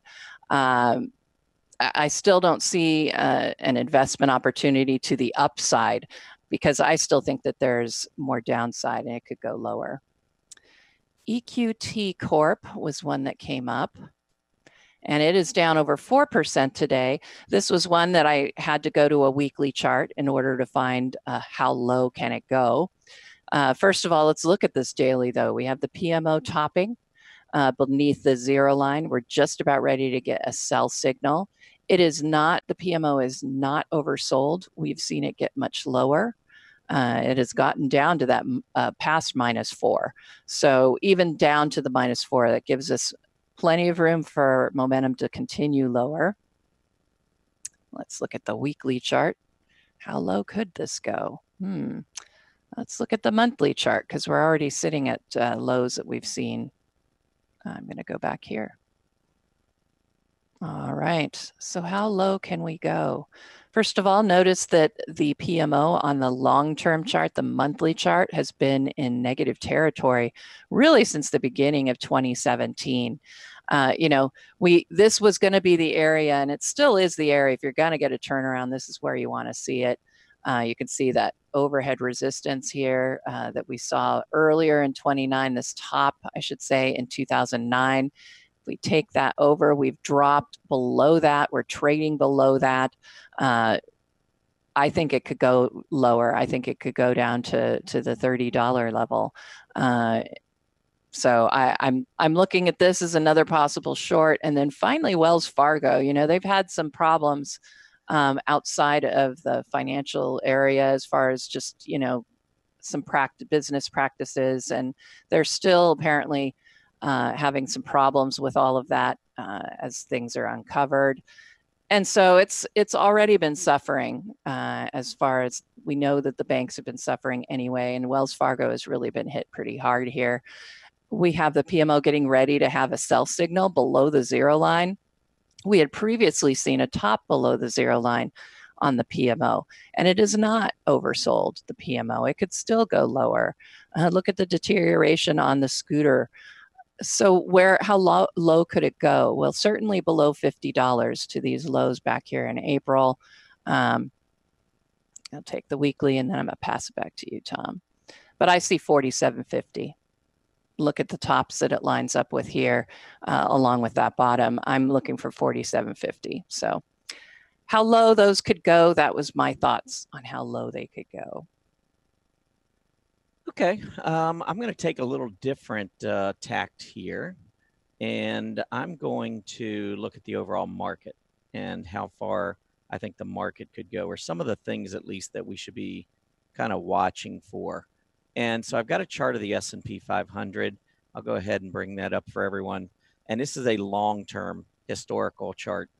I still don't see an investment opportunity to the upside because I still think that there's more downside and it could go lower. EQT Corp was one that came up, and it is down over 4% today. This was one that I had to go to a weekly chart in order to find how low can it go. First of all, let's look at this daily, though. We have the PMO topping beneath the 0 line. We're just about ready to get a sell signal. It is not, the PMO is not oversold. We've seen it get much lower. It has gotten down to that past -4. So even down to the -4, that gives us plenty of room for momentum to continue lower. Let's look at the weekly chart. How low could this go? Let's look at the monthly chart because we're already sitting at lows that we've seen. I'm going to go back here. All right, so how low can we go? First of all, notice that the PMO on the long-term chart, the monthly chart, has been in negative territory really since the beginning of 2017. This was going to be the area, and it still is the area. If you're going to get a turnaround, this is where you want to see it. You can see that overhead resistance here that we saw earlier in 29, this top, I should say, in 2009. If we take that over, we've dropped below that. We're trading below that. I think it could go lower. I think it could go down to the $30 level. So I'm looking at this as another possible short. And then finally, Wells Fargo, they've had some problems outside of the financial area as far as just, some business practices. And they're still apparently having some problems with all of that as things are uncovered. And so it's already been suffering as far as we know that the banks have been suffering anyway. And Wells Fargo has really been hit pretty hard here. We have the PMO getting ready to have a sell signal below the zero line. We had previously seen a top below the zero line on the PMO, and it is not oversold, the PMO. It could still go lower. Look at the deterioration on the scooter. So how low could it go? Well, certainly below $50 to these lows back here in April. I'll take the weekly, and then I'm going to pass it back to you, Tom. But I see 47.50. Look at the tops that it lines up with here, along with that bottom. I'm looking for 47.50. So how low those could go, that was my thoughts on how low they could go. Okay, I'm going to take a little different tact here, and I'm going to look at the overall market and how far I think the market could go, or some of the things at least that we should be kind of watching for. And so I've got a chart of the S&P 500. I'll go ahead and bring that up for everyone. And this is a long-term historical chart.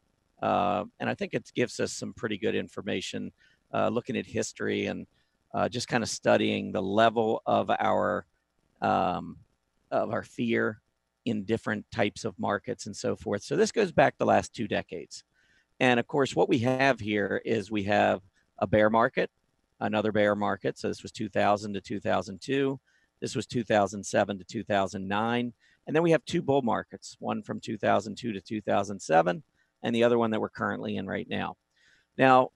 And I think it gives us some pretty good information looking at history and just kind of studying the level of our fear in different types of markets and so forth. So this goes back the last 2 decades. And of course, what we have here is we have a bear market, another bear market. So this was 2000 to 2002. This was 2007 to 2009. And then we have 2 bull markets, one from 2002 to 2007, and the other one that we're currently in right now. Now,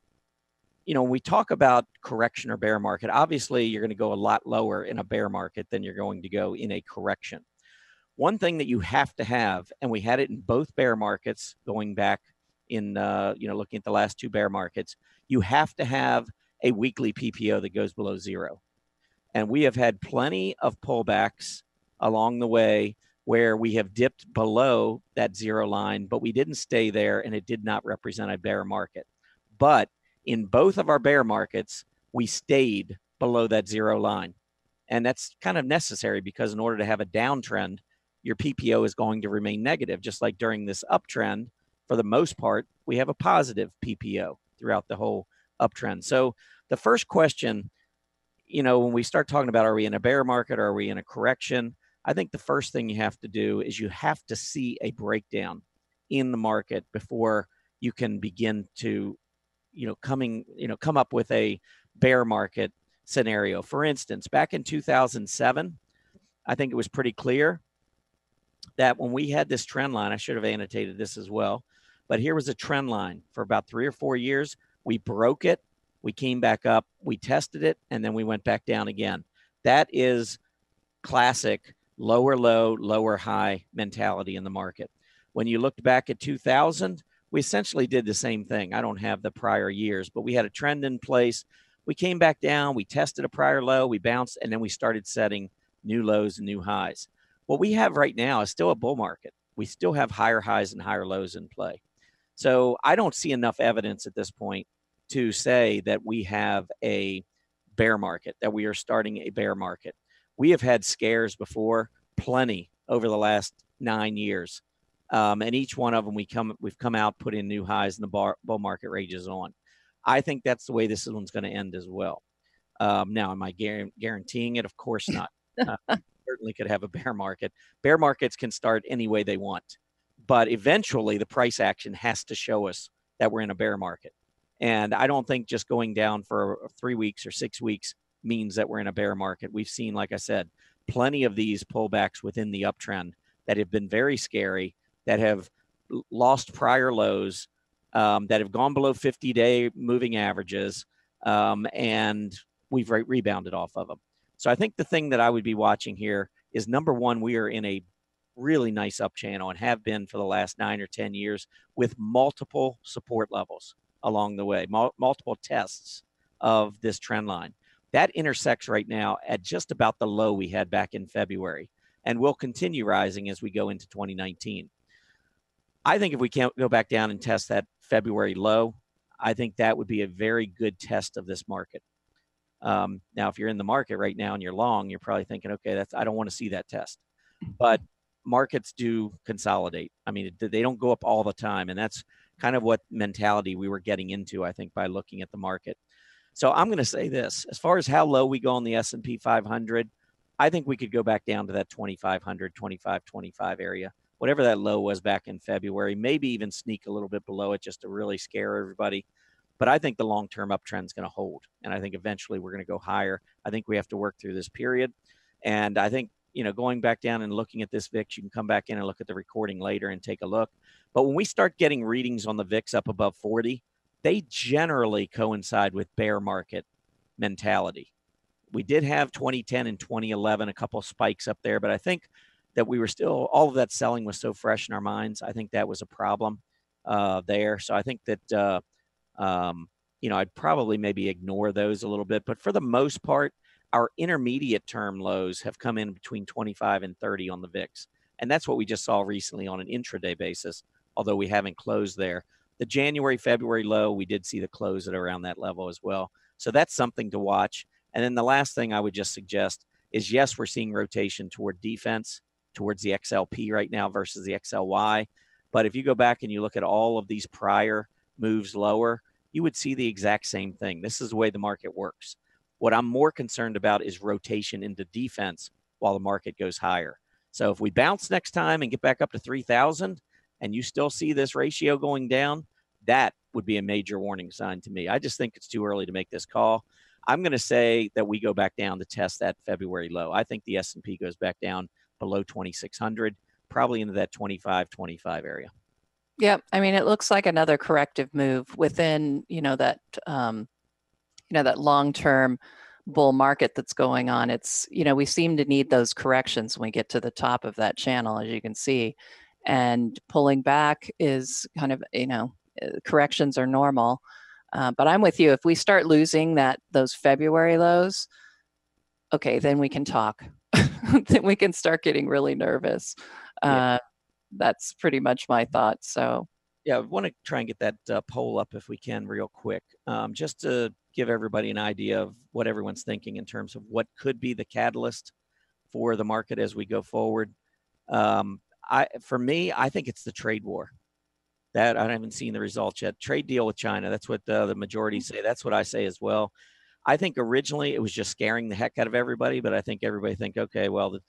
when we talk about correction or bear market, obviously you're going to go a lot lower in a bear market than you're going to go in a correction. One thing that you have to have, and we had it in both bear markets going back in, looking at the last 2 bear markets, you have to have a weekly PPO that goes below 0. And we have had plenty of pullbacks along the way where we have dipped below that 0 line, but we didn't stay there, and it did not represent a bear market. But in both of our bear markets, we stayed below that 0 line. And that's kind of necessary because in order to have a downtrend, your PPO is going to remain negative. Just like during this uptrend, for the most part, we have a positive PPO throughout the whole uptrend. So the first question, when we start talking about, are we in a bear market or are we in a correction? I think the first thing you have to do is you have to see a breakdown in the market before you can begin to come up with a bear market scenario. For instance, back in 2007, I think it was pretty clear that when we had this trend line, I should have annotated this as well, but here was a trend line for about 3 or 4 years. We broke it, we came back up, we tested it, and then we went back down again. That is classic lower low, lower high mentality in the market. When you looked back at 2000, we essentially did the same thing. I don't have the prior years, but we had a trend in place. We came back down, we tested a prior low, we bounced, and then we started setting new lows and new highs. What we have right now is still a bull market. We still have higher highs and higher lows in play. So I don't see enough evidence at this point to say that we have a bear market, that we are starting a bear market. We have had scares before, plenty over the last 9 years. And each one of them we've come out, put in new highs, and the bull market rages on. I think that's the way this one's going to end as well. Now, am I guaranteeing it? Of course not. Certainly could have a bear market. Bear markets can start any way they want, but eventually the price action has to show us that we're in a bear market. And I don't think just going down for 3 weeks or 6 weeks means that we're in a bear market. We've seen, like I said, plenty of these pullbacks within the uptrend that have been very scary, that have lost prior lows, that have gone below 50-day moving averages, and we've rebounded off of them. So I think the thing that I would be watching here is, number one, we are in a really nice up channel and have been for the last 9 or 10 years, with multiple support levels along the way, multiple tests of this trend line. That intersects right now at just about the low we had back in February, and will continue rising as we go into 2019. I think if we can't go back down and test that February low, I think that would be a very good test of this market. Now, if you're in the market right now and you're long, you're probably thinking, okay, I don't want to see that test. But markets do consolidate. I mean, they don't go up all the time. And that's kind of what mentality we were getting into, I think, by looking at the market. So I'm going to say this, as far as how low we go on the S&P 500, I think we could go back down to that 2,500, 25 area, whatever that low was back in February, maybe even sneak a little bit below it just to really scare everybody. But I think the long-term uptrend is going to hold. And I think eventually we're going to go higher. I think we have to work through this period. And I think, going back down and looking at this VIX, you can come back in and look at the recording later and take a look. But when we start getting readings on the VIX up above 40, they generally coincide with bear market mentality. We did have 2010 and 2011, a couple of spikes up there, but I think that we were still, all of that selling was so fresh in our minds. I think that was a problem there. So I think that, I'd probably maybe ignore those a little bit. But for the most part, our intermediate term lows have come in between 25 and 30 on the VIX. And that's what we just saw recently on an intraday basis, although we haven't closed there. The January, February low, we did see the close at around that level as well. So that's something to watch. And then the last thing I would just suggest is, yes, we're seeing rotation toward defense, towards the XLP right now versus the XLY. But if you go back and you look at all of these prior moves lower, you would see the exact same thing. This is the way the market works. What I'm more concerned about is rotation into defense while the market goes higher. So if we bounce next time and get back up to 3,000 and you still see this ratio going down, that would be a major warning sign to me. I just think it's too early to make this call. I'm going to say that we go back down to test that February low. I think the S&P goes back down below 2,600, probably into that 25 area. Yeah, I mean, it looks like another corrective move within, that long-term bull market that's going on. It's, we seem to need those corrections when we get to the top of that channel, as you can see, and pulling back is kind of, corrections are normal. But I'm with you. If we start losing those February lows, okay, then we can talk. Then we can start getting really nervous. Yeah. That's pretty much my thought. So yeah, I want to try and get that poll up if we can real quick, just to give everybody an idea of what everyone's thinking in terms of what could be the catalyst for the market as we go forward. For me, I think it's the trade war. That I haven't seen the results yet. Trade deal with China. That's what the majority say. That's what I say as well. I think originally it was just scaring the heck out of everybody, but I think everybody think, okay, well, the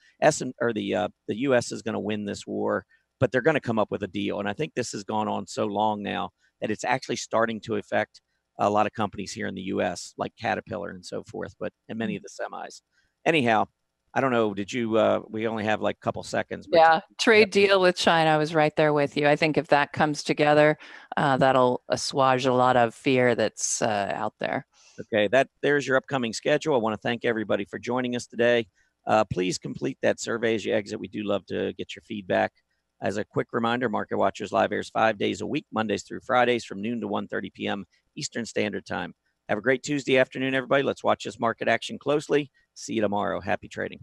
U.S. is going to win this war, but they're going to come up with a deal. And I think this has gone on so long now that it's actually starting to affect a lot of companies here in the U.S., like Caterpillar and so forth, and many of the semis. Anyhow, I don't know. Did you? We only have like a couple seconds. But yeah, trade deal with China. I was right there with you. I think if that comes together, that'll assuage a lot of fear that's out there. Okay, there's your upcoming schedule. I want to thank everybody for joining us today. Please complete that survey as you exit. We do love to get your feedback. As a quick reminder, Market Watchers Live airs 5 days a week, Mondays through Fridays from noon to 1:30 p.m. Eastern Standard Time. Have a great Tuesday afternoon, everybody. Let's watch this market action closely. See you tomorrow. Happy trading.